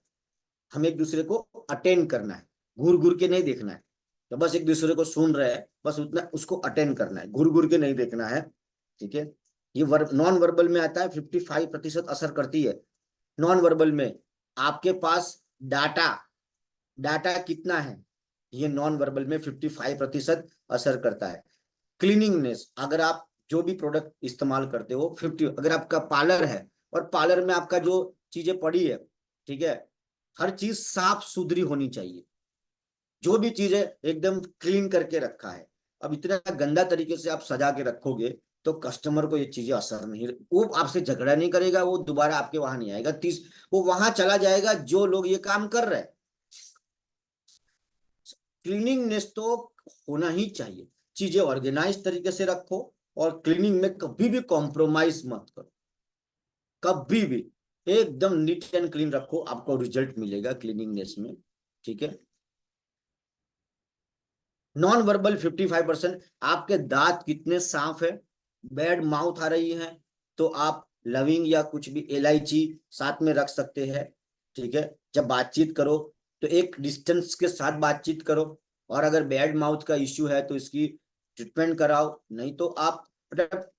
हमें एक दूसरे को अटेंड करना है, घूर घूर के नहीं देखना है। तो बस एक दूसरे को सुन रहे हैं, बस उतना उसको अटेंड करना है, घूर घूर के नहीं देखना है, ठीक है। ये नॉन वर्बल में आता है, 55% असर करती है। नॉन वर्बल में आपके पास डाटा, डाटा कितना है, ये नॉन वर्बल में 55% असर करता है। क्लीनिंगनेस, अगर आप जो भी प्रोडक्ट इस्तेमाल करते हो, 50, अगर आपका पार्लर है और पार्लर में आपका जो चीजें पड़ी है, ठीक है, हर चीज साफ सुथरी होनी चाहिए, जो भी चीज है एकदम क्लीन करके रखा है। अब इतना गंदा तरीके से आप सजा के रखोगे तो कस्टमर को ये चीजें असर नहीं, वो आपसे झगड़ा नहीं करेगा, वो दोबारा आपके वहां नहीं आएगा, वो वहां चला जाएगा जो लोग ये काम कर रहे हैं। क्लीनिंगनेस तो होना ही चाहिए, चीजें ऑर्गेनाइज तरीके से रखो, और क्लीनिंग में कभी भी कॉम्प्रोमाइज मत करो, कभी भी एकदम नीट एंड क्लीन रखो, आपको रिजल्ट मिलेगा क्लीनिंगनेस में, ठीक है। नॉन वर्बल 55%, आपके दांत कितने साफ है, बैड माउथ आ रही है तो आप लविंग या कुछ भी इलायची साथ में रख सकते हैं, ठीक है। जब बातचीत करो तो एक डिस्टेंस के साथ बातचीत करो, और अगर बैड माउथ का इश्यू है तो इसकी ट्रीटमेंट कराओ, नहीं तो आप मतलब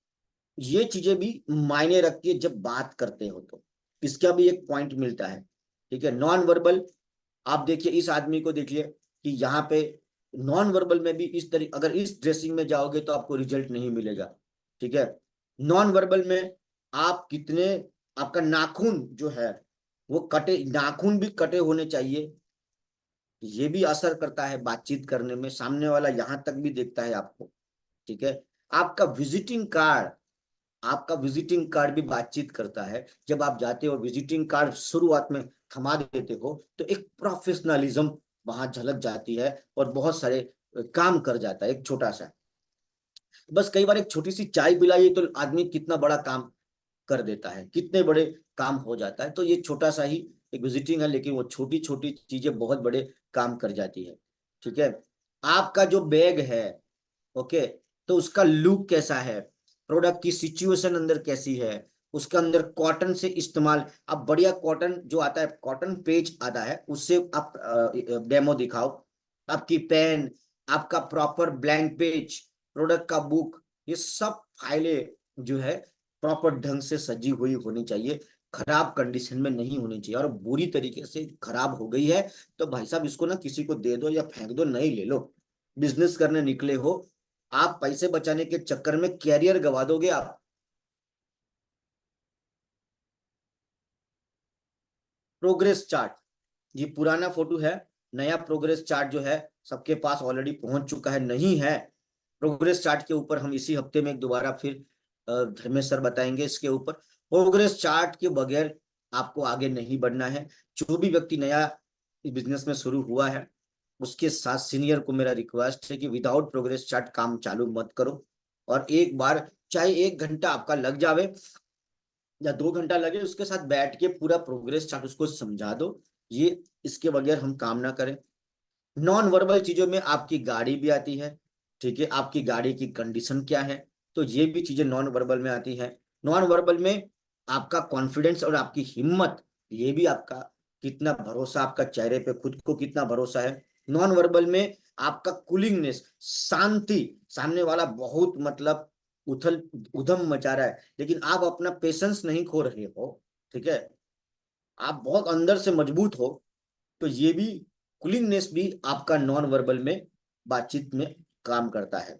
ये चीजें भी मायने रखती है जब बात करते हो तो। इसका भी एक पॉइंट मिलता है, ठीक है। नॉन वर्बल, आप देखिए इस आदमी को देखिए कि यहाँ पे नॉन वर्बल में भी इस तरीके, अगर इस ड्रेसिंग में जाओगे तो आपको रिजल्ट नहीं मिलेगा, ठीक है। नॉन वर्बल में आप कितने, आपका नाखून जो है वो कटे, नाखून भी कटे होने चाहिए, ये भी असर करता है बातचीत करने में। सामने वाला यहाँ तक भी देखता है आपको, ठीक है। आपका विजिटिंग कार्ड, आपका विजिटिंग कार्ड भी बातचीत करता है। जब आप जाते हो विजिटिंग कार्ड शुरुआत में थमा देते हो तो एक प्रोफेशनलिज्म वहां झलक जाती है और बहुत सारे काम कर जाता है। एक छोटा सा, बस कई बार एक छोटी सी चाय पिलाइए तो आदमी कितना बड़ा काम कर देता है, कितने बड़े काम हो जाता है। तो ये छोटा सा ही एक विजिटिंग है, लेकिन वो छोटी छोटी चीजें बहुत बड़े काम कर जाती है, ठीक है। आपका जो बैग है, ओके, तो उसका लुक कैसा है, प्रोडक्ट की सिचुएशन अंदर कैसी है, उसके अंदर कॉटन से इस्तेमाल, अब बढ़िया कॉटन जो आता है, कॉटन पेज आता है, उससे आप डेमो दिखाओ। आपकी पेन, आपका प्रॉपर ब्लैंक पेज, प्रोडक्ट का बुक, ये सब फाइलें जो है प्रॉपर ढंग से सजी हुई होनी चाहिए, खराब कंडीशन में नहीं होनी चाहिए। और बुरी तरीके से खराब हो गई है तो भाई साहब इसको ना किसी को दे दो या फेंक दो, नहीं ले लो। बिजनेस करने निकले हो, आप पैसे बचाने के चक्कर में कैरियर गवा दोगे आप। प्रोग्रेस चार्ट, ये पुराना फोटो है, नया प्रोग्रेस चार्ट जो है सबके पास ऑलरेडी पहुंच चुका है, नहीं है। प्रोग्रेस चार्ट के ऊपर हम इसी हफ्ते में दोबारा फिर धर्मेश सर बताएंगे इसके ऊपर। प्रोग्रेस चार्ट के बगैर आपको आगे नहीं बढ़ना है। जो भी व्यक्ति नया बिजनेस में शुरू हुआ है उसके साथ सीनियर को मेरा रिक्वेस्ट है कि विदाउट प्रोग्रेस चार्ट काम चालू मत करो। और एक बार चाहे 1 घंटा आपका लग जावे या 2 घंटा लगे, उसके साथ बैठ के पूरा प्रोग्रेस चार्ट उसको समझा दो। ये, इसके बगैर हम काम ना करें। नॉन वर्बल चीजों में आपकी गाड़ी भी आती है, ठीक है, आपकी गाड़ी की कंडीशन क्या है, तो ये भी चीजें नॉन वर्बल में आती है। नॉन वर्बल में आपका कॉन्फिडेंस और आपकी हिम्मत, ये भी आपका कितना भरोसा, आपका चेहरे पे खुद को कितना भरोसा है। नॉन वर्बल में आपका कूलिंगनेस, शांति, सामने वाला बहुत मतलब उथल उधम मचा रहा है लेकिन आप अपना पेशेंस नहीं खो रहे हो, ठीक है, आप बहुत अंदर से मजबूत हो, तो ये भी कूलिंगनेस भी आपका नॉन वर्बल में बातचीत में काम करता है।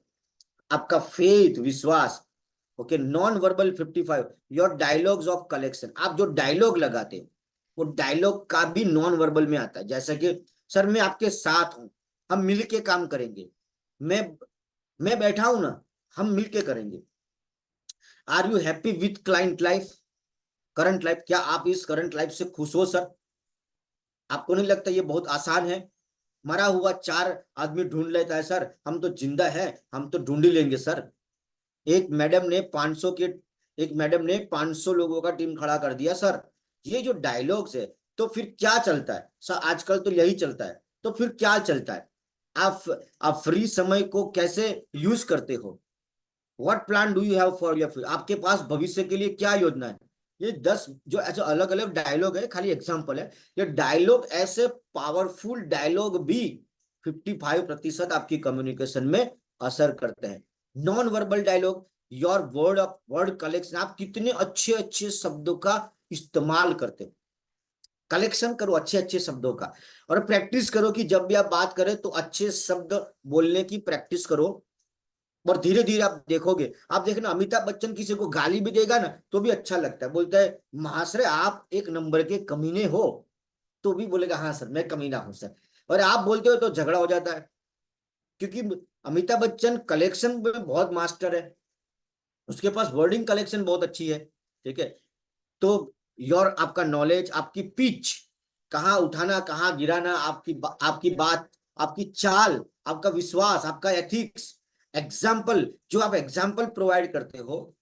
आपका फेथ, विश्वास, okay. Non verbal 55, your dialogues of collection, आप जो डायलॉग लगाते हो वो डायलॉग का भी नॉन वर्बल में आता है। जैसा कि सर मैं आपके साथ हूं, हम मिल के काम करेंगे, मैं मैं बैठा हूं ना, हम मिल के करेंगे। Are you happy with client life, current life, क्या आप इस करंट लाइफ से खुश हो सर? आपको नहीं लगता ये बहुत आसान है? मरा हुआ 4 आदमी ढूंढ लेता है सर, हम तो जिंदा है, हम तो ढूंढ ही लेंगे सर। एक मैडम ने 500 के, एक मैडम ने 500 लोगों का टीम खड़ा कर दिया सर। ये जो डायलॉग्स है, तो फिर क्या चलता है सर? आजकल तो यही चलता है, तो फिर क्या चलता है? आप आप फ्री समय को कैसे यूज करते हो? What plan do you have for your future, आपके पास भविष्य के लिए क्या योजना है? ये 10 जो ऐसे अलग अलग डायलॉग है, खाली एग्जांपल है। ये डायलॉग, ऐसे पावरफुल डायलॉग भी 55% आपकी कम्युनिकेशन में असर करते हैं। Non verbal dialogue, your word of word collection, आप कितने अच्छे अच्छे शब्दों का इस्तेमाल करते हो। कलेक्शन करो अच्छे अच्छे शब्दों का, और प्रैक्टिस करो कि जब भी आप बात करें तो अच्छे शब्द बोलने की प्रैक्टिस करो। और धीरे धीरे आप देखोगे, आप देखना अमिताभ बच्चन किसी को गाली भी देगा ना तो भी अच्छा लगता है, बोलता है महाशय आप एक नंबर के कमीने हो, तो भी बोलेगा हाँ सर मैं कमीना हूं सर। और आप बोलते हो तो झगड़ा हो जाता है, क्योंकि अमिताभ बच्चन कलेक्शन में बहुत मास्टर है, उसके पास वर्डिंग कलेक्शन बहुत अच्छी है, ठीक है। तो योर, आपका नॉलेज, आपकी पिच, कहाँ उठाना कहाँ गिराना, आपकी बात, आपकी चाल, आपका विश्वास, आपका एथिक्स, एग्जाम्पल, जो आप एग्जाम्पल प्रोवाइड करते हो।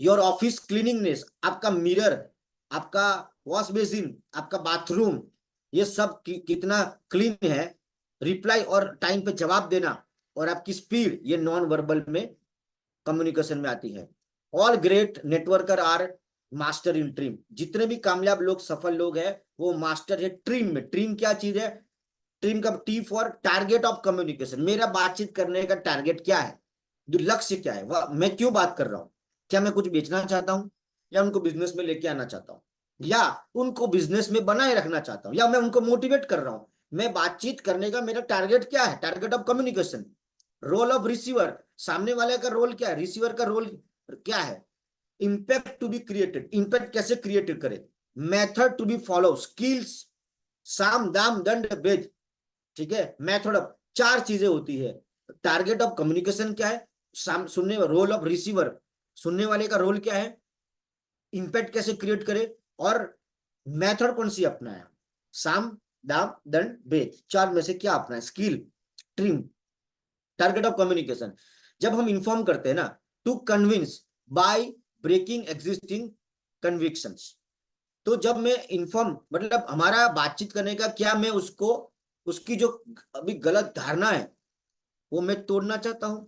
योर ऑफिस क्लीनिंगनेस, आपका मिरर, आपका वॉश बेसिन, आपका बाथरूम, ये सब कितना क्लीन है। रिप्लाई और टाइम पे जवाब देना, और आपकी स्पीड, ये नॉन वर्बल में कम्युनिकेशन में आती है। All great networker are master in trim, जितने भी कामयाब लोग, सफल लोग हैं, वो मास्टर है ट्रीम में। ट्रीम क्या चीज है? ट्रीम का T for target of communication, मेरा बातचीत करने का टारगेट क्या है, जो लक्ष्य क्या है, वह मैं क्यों बात कर रहा हूं। क्या मैं कुछ बेचना चाहता हूँ, या उनको बिजनेस में लेके आना चाहता हूँ, या उनको बिजनेस में बनाए रखना चाहता हूँ, या मैं उनको मोटिवेट कर रहा हूँ। मैं बातचीत करने का मेरा टारगेट क्या है, target of communication. Role of receiver, सामने वाले का रोल क्या है, रिसीवर का रोल क्या है। Impact to be created, impact कैसे क्रिएट करे। Method to be follow, skills, साम दाम दंड भेद, ठीक है। मेथड ऑफ, चार चीजें होती है। टारगेट ऑफ कम्युनिकेशन क्या है, सुनने, रोल ऑफ रिसीवर, सुनने वाले का रोल क्या है, इम्पैक्ट कैसे क्रिएट करे, और मेथड कौन सी अपनाया, साम दाम दंड भेद, चार में से क्या अपना, skill, trim. Target of communication, जब हम इंफॉर्म करते हैं ना, to convince by breaking existing convictions. तो जब मैं इंफॉर्म, मतलब हमारा बातचीत करने का क्या, मैं उसको, उसकी जो अभी गलत धारणा है वो मैं तोड़ना चाहता हूं,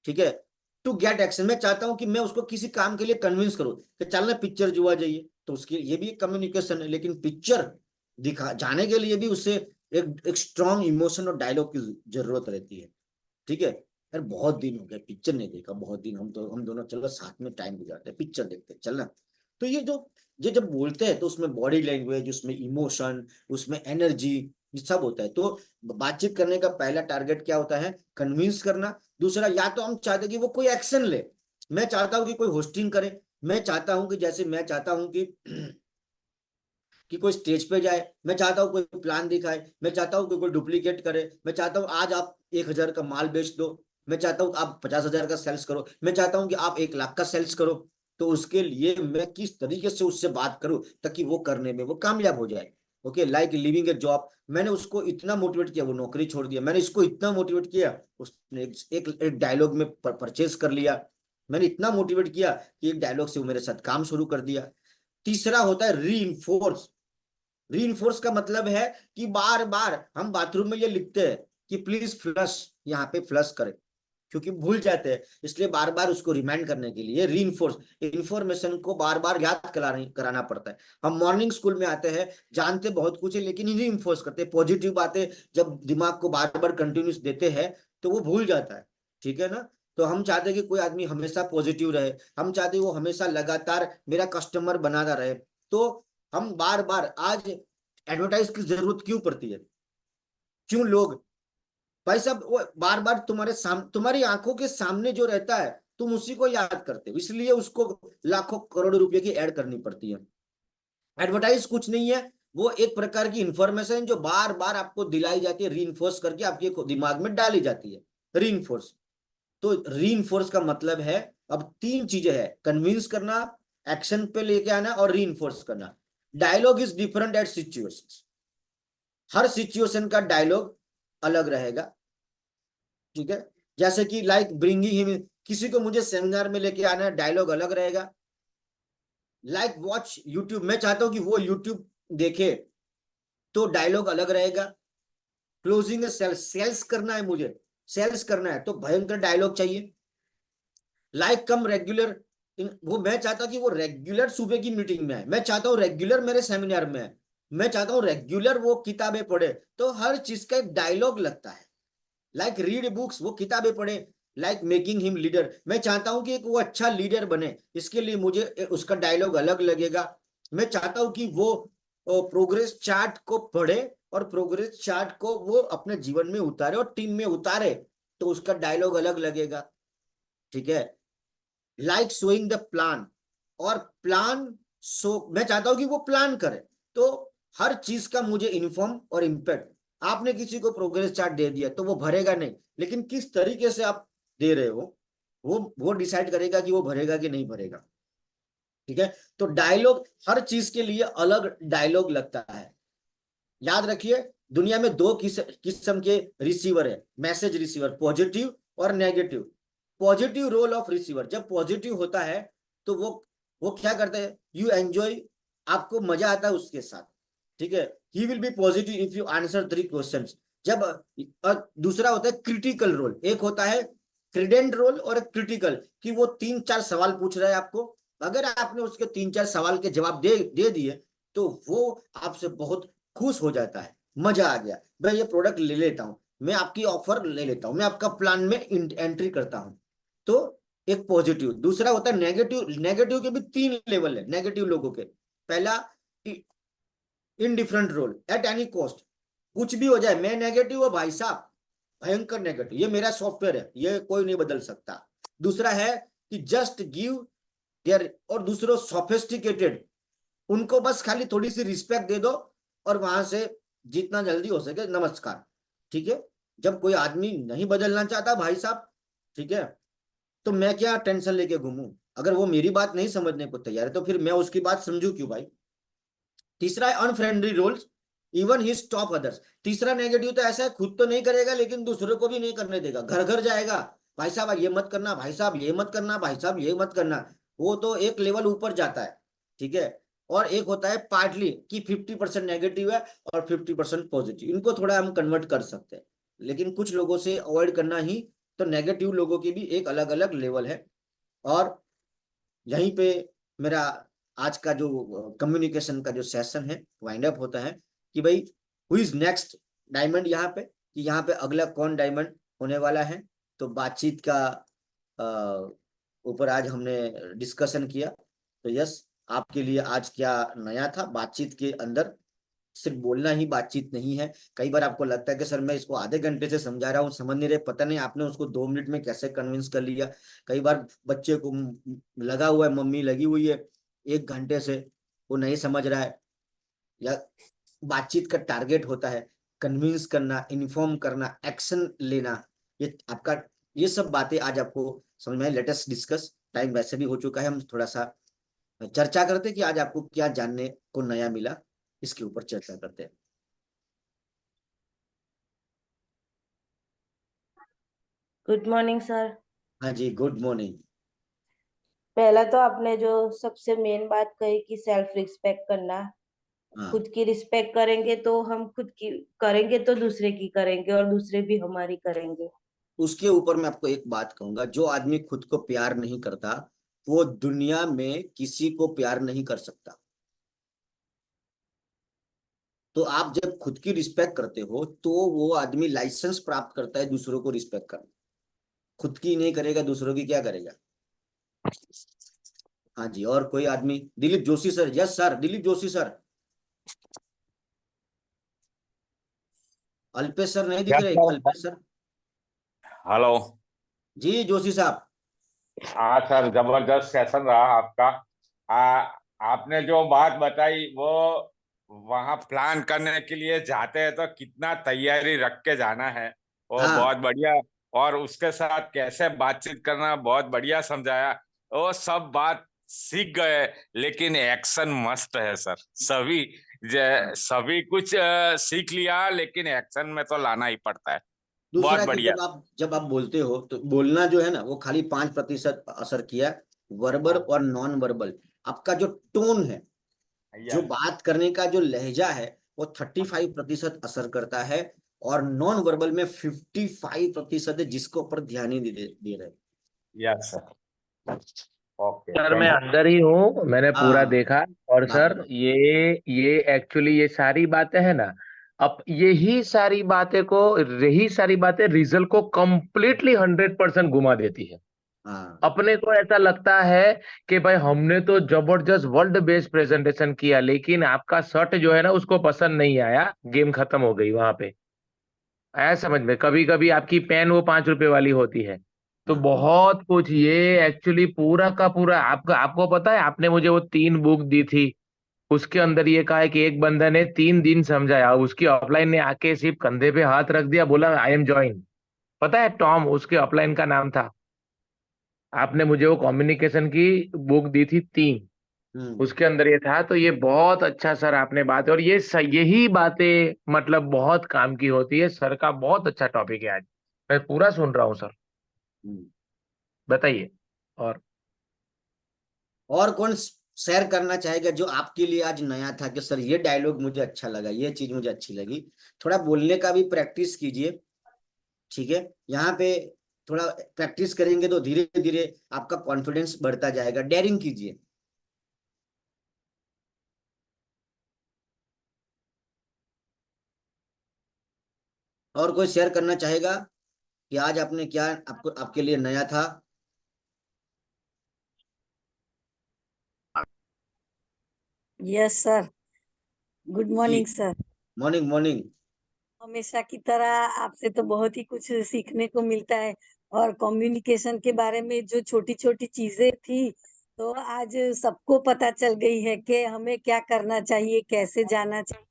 ठीक है। टू गेट एक्शन, मैं चाहता हूं कि मैं उसको किसी काम के लिए कन्विंस करूं कि चलना पिक्चर जुआ जाइए, तो उसके ये भी कम्युनिकेशन है। लेकिन पिक्चर दिखा जाने के लिए भी उससे एक स्ट्रॉन्ग इमोशन और डायलॉग की जरूरत रहती है, ठीक है। यार बहुत दिन हो गए पिक्चर नहीं देखा, बहुत दिन, हम दोनों चलो साथ में टाइम गुजारते हैं, पिक्चर देखते हैं, चलना। तो ये जब बोलते हैं तो उसमें बॉडी लैंग्वेज, उसमें इमोशन, उसमें एनर्जी, ये सब होता है। तो बातचीत करने का पहला टारगेट क्या होता है, कन्विंस करना। दूसरा, या तो हम चाहते हैं कि वो कोई एक्शन ले, मैं चाहता हूं कि कोई होस्टिंग करे, मैं चाहता हूं कि, जैसे मैं चाहता हूं कि कोई स्टेज पे जाए, मैं चाहता हूँ कोई प्लान दिखाए, मैं चाहता हूँ कि कोई डुप्लीकेट करे, मैं चाहता हूँ आज आप 1,000 का माल बेच दो, मैं चाहता हूँ आप 50,000 का सेल्स करो, मैं चाहता हूँ कि आप 1,00,000 का सेल्स करो। तो उसके लिए मैं किस तरीके से उससे बात करूं ताकि वो करने में वो कामयाब हो जाए। ओके, लाइक लिविंग ए जॉब, मैंने उसको इतना मोटिवेट किया, वो नौकरी छोड़ दिया, मैंने इसको इतना मोटिवेट किया, उसने एक डायलॉग में परचेज कर लिया, मैंने इतना मोटिवेट किया कि एक डायलॉग से वो मेरे साथ काम शुरू कर दिया। तीसरा होता है री, रीइंफोर्स का मतलब है कि बार बार हम बाथरूम में ये लिखते हैं कि प्लीज फ्लश, यहाँ पे फ्लश करें, क्योंकि भूल जाते हैं, इसलिए बार बार उसको रिमाइंड करने के लिए रीइंफोर्स, इंफॉर्मेशन को बार बार याद कराना पड़ता है। हम मॉर्निंग स्कूल में आते हैं, जानते बहुत कुछ है, लेकिन रीइंफोर्स करते हैं पॉजिटिव बातें, जब दिमाग को बार बार कंटिन्यूस देते हैं तो वो भूल जाता है, ठीक है ना। तो हम चाहते हैं कि कोई आदमी हमेशा पॉजिटिव रहे, हम चाहते हैं वो हमेशा लगातार मेरा कस्टमर बनाता रहे। तो हम बार बार, आज एडवर्टाइज की जरूरत क्यों पड़ती है, क्यों लोग, भाई साहब वो बार बार तुम्हारी आंखों के सामने जो रहता है तुम उसी को याद करते हो, इसलिए उसको लाखों करोड़ों रुपए की ऐड करनी पड़ती है। एडवर्टाइज कुछ नहीं है, वो एक प्रकार की इंफॉर्मेशन जो बार बार आपको दिलाई जाती है, रीइंफोर्स करके आपके दिमाग में डाली जाती है, रीइंफोर्स। तो रीइंफोर्स का मतलब है, अब तीन चीजें हैं, कन्विंस करना, एक्शन पे लेके आना, और रीइंफोर्स करना। Dialogue is different at situations, हर सिचुएशन का डायलॉग अलग रहेगा, ठीक है। जैसे कि लाइक ब्रिंगिंग हिम, किसी को मुझे सेमिनार में लेके आना है, डायलॉग अलग रहेगा। लाइक वॉच यूट्यूब, मैं चाहता हूं कि वो यूट्यूब देखे, तो डायलॉग अलग रहेगा। क्लोजिंग सेल्स, सेल्स करना है मुझे, सेल्स करना है तो भयंकर डायलॉग चाहिए। लाइक कम रेगुलर, वो मैं चाहता कि वो रेगुलर सुबह की मीटिंग में है, मैं चाहता हूँ रेगुलर मेरे सेमिनार में है, मैं चाहता हूँ रेगुलर वो किताबें पढ़े, तो हर चीज का एक डायलॉग लगता है। लाइक रीड बुक्स, वो किताबें पढ़े। लाइक मेकिंग हिम लीडर, मैं चाहता हूं कि एक वो अच्छा लीडर बने, इसके लिए मुझे उसका डायलॉग अलग लगेगा। मैं चाहता हूं कि वो प्रोग्रेस चार्ट को पढ़े और प्रोग्रेस चार्ट को वो अपने जीवन में उतारे और टीम में उतारे, तो उसका डायलॉग अलग लगेगा, ठीक है। लाइक शोइंग द प्लान, और प्लान शो, मैं चाहता हूं कि वो प्लान करे, तो हर चीज का मुझे इन्फॉर्म और इम्पैक्ट। आपने किसी को प्रोग्रेस चार्ट दे दिया तो वो भरेगा नहीं, लेकिन किस तरीके से आप दे रहे हो वो डिसाइड करेगा कि वो भरेगा कि नहीं भरेगा, ठीक है। तो डायलॉग, हर चीज के लिए अलग डायलॉग लगता है। याद रखिए, दुनिया में दो किस्म के रिसीवर है, मैसेज रिसीवर, पॉजिटिव और negative. Positive role of receiver, जब पॉजिटिव होता है तो वो क्या करते हैं, यू एंजॉय, आपको मजा आता है उसके साथ, ठीक है। He will be positive if you answer 3 questions. जब दूसरा होता है क्रिटिकल रोल, एक होता है क्रीडेंट रोल और क्रिटिकल, कि वो 3-4 सवाल पूछ रहा है आपको, अगर आपने उसके 3-4 सवाल के जवाब दे दिए तो वो आपसे बहुत खुश हो जाता है, मजा आ गया, मैं ये प्रोडक्ट ले लेता हूं, मैं आपकी ऑफर ले लेता हूं, मैं आपका प्लान में एंट्री करता हूं। तो एक पॉजिटिव, दूसरा होता है नेगेटिव। नेगेटिव के भी 3 लेवल है नेगेटिव लोगों के। पहला, indifferent role at any cost, कुछ भी हो जाए मैं नेगेटिव हूँ भाई साहब, भयंकर नेगेटिव, ये मेरा सॉफ्टवेयर है, ये कोई नहीं बदल सकता। दूसरा है कि जस्ट गिव देयर, और दूसरों सोफिस्टिकेटेड, उनको बस खाली थोड़ी सी रिस्पेक्ट दे दो और वहां से जितना जल्दी हो सके नमस्कार, ठीक है। जब कोई आदमी नहीं बदलना चाहता भाई साहब, ठीक है, तो मैं क्या टेंशन लेके घूमूं? अगर वो मेरी बात नहीं समझने को तैयार है तो फिर मैं उसकी बात समझू क्यों भाई? तीसरा है unfriendly roles, even he stop others. तीसरा नेगेटिव तो ऐसा है, खुद तो नहीं करेगा लेकिन दूसरों को भी नहीं करने देगा, घर घर जाएगा, भाई साहब ये मत करना, भाई साहब ये मत करना, भाई साहब ये मत करना। वो तो एक लेवल ऊपर जाता है, ठीक है। और एक होता है पार्टली, कि 50% नेगेटिव है और 50% पॉजिटिव, इनको थोड़ा हम कन्वर्ट कर सकते हैं, लेकिन कुछ लोगों से अवॉइड करना ही। तो नेगेटिव लोगों की भी एक अलग अलग लेवल है। और यहीं पे मेरा आज का जो कम्युनिकेशन का जो सेशन है वाइंड अप होता है कि भाई हु इज नेक्स्ट डायमंड, यहाँ पे कि यहाँ पे अगला कौन डायमंड होने वाला है। तो बातचीत का ऊपर आज हमने डिस्कशन किया। तो यस, आपके लिए आज क्या नया था बातचीत के अंदर? सिर्फ बोलना ही बातचीत नहीं है। कई बार आपको लगता है कि सर मैं इसको आधे घंटे से समझा रहा हूँ, समझ नहीं रहे, पता नहीं आपने उसको 2 मिनट में कैसे कन्विंस कर लिया। कई बार बच्चे को लगा हुआ है, मम्मी लगी हुई है 1 घंटे से, वो नहीं समझ रहा है। या बातचीत का टारगेट होता है कन्विंस करना, इन्फॉर्म करना, एक्शन लेना। ये आपका, ये सब बातें आज आपको समझ में, लेटेस्ट डिस्कस, टाइम वैसे भी हो चुका है, हम थोड़ा सा चर्चा करते हैं कि आज आपको क्या जानने को नया मिला, इसके ऊपर चर्चा करते हैं। Good morning sir. हाँ जी, गुड मॉर्निंग। पहला तो आपने जो सबसे मेन बात कही कि सेल्फ रिस्पेक्ट करना, हाँ, खुद की रिस्पेक्ट करेंगे तो हम खुद की करेंगे तो दूसरे की करेंगे और दूसरे भी हमारी करेंगे। उसके ऊपर मैं आपको एक बात कहूंगा, जो आदमी खुद को प्यार नहीं करता वो दुनिया में किसी को प्यार नहीं कर सकता। तो आप जब खुद की रिस्पेक्ट करते हो तो वो आदमी लाइसेंस प्राप्त करता है दूसरों को रिस्पेक्ट करना। खुद की नहीं करेगा, दूसरों की क्या करेगा? हाँ जी, और कोई आदमी? Dilip Joshi sir, yes sir, Dilip Joshi sir. Alpesh sir नहीं दिख यस रहे? Sir. Alpesh sir. Hello. Ji Joshi साहब। हाँ सर, जबरदस्त सेशन रहा आपका। आपने जो बात बताई वो, वहाँ प्लान करने के लिए जाते हैं तो कितना तैयारी रख के जाना है, वो हाँ, बहुत बढ़िया। और उसके साथ कैसे बातचीत करना बहुत बढ़िया समझाया। वो सब बात सीख गए, लेकिन एक्शन मस्त है सर। सभी सभी कुछ सीख लिया, लेकिन एक्शन में तो लाना ही पड़ता है। बहुत दूसरा कि बढ़िया। जब आप बोलते हो तो बोलना जो है ना वो खाली 5% असर किया, वर्बल हाँ। और नॉन वर्बल। आपका जो टोन है, जो यस। बात करने का जो लहजा है, वो 35% असर करता है। और नॉन वर्बल में 55% है, जिसके ऊपर ध्यान ही दे रहे। Yes sir. ओके, सर मैं थैंक यू। अंदर ही हूँ, मैंने पूरा हाँ, देखा। और बात सर बताओ। ये एक्चुअली ये सारी बातें है ना, अब यही सारी बातें रिजल्ट को कंप्लीटली 100% घुमा देती है। हाँ, अपने को ऐसा लगता है कि भाई हमने तो जबरदस्त वर्ल्ड बेस्ड प्रेजेंटेशन किया, लेकिन आपका शर्ट जो है ना उसको पसंद नहीं आया, गेम खत्म हो गई वहां पे। आया समझ में? कभी कभी आपकी पेन वो 5 रुपए वाली होती है। तो हाँ। बहुत कुछ ये एक्चुअली पूरा का पूरा आपका, आपको पता है आपने मुझे वो 3 बुक दी थी, उसके अंदर ये कहा है कि एक बंदा ने 3 दिन समझाया, उसकी अपलाइन ने आके सिर्फ कंधे पे हाथ रख दिया, बोला आई एम जॉइन। पता है टॉम उसके अपलाइन का नाम था। आपने मुझे वो कम्युनिकेशन की बुक दी थी 3, हम्म। उसके अंदर ये था। तो ये बहुत अच्छा सर आपने बात, और यही बातें मतलब बहुत काम की होती है। सर का बहुत अच्छा टॉपिक है आज, मैं पूरा सुन रहा हूँ सर। हम्म। बताइए। और और कौन शेयर करना चाहेगा जो आपके लिए आज नया था कि सर ये डायलॉग मुझे अच्छा लगा, ये चीज मुझे अच्छी लगी? थोड़ा बोलने का भी प्रैक्टिस कीजिए, ठीक है। यहाँ पे थोड़ा प्रैक्टिस करेंगे तो धीरे धीरे आपका कॉन्फिडेंस बढ़ता जाएगा। डेयरिंग कीजिए। और कोई शेयर करना चाहेगा कि आज आपने क्या, आपको आपके लिए नया था? Yes sir, good morning sir. Morning morning. हमेशा की तरह आपसे तो बहुत ही कुछ सीखने को मिलता है, और कम्युनिकेशन के बारे में जो छोटी छोटी चीजें थी, तो आज सबको पता चल गई है कि हमें क्या करना चाहिए, कैसे जाना चाहिए,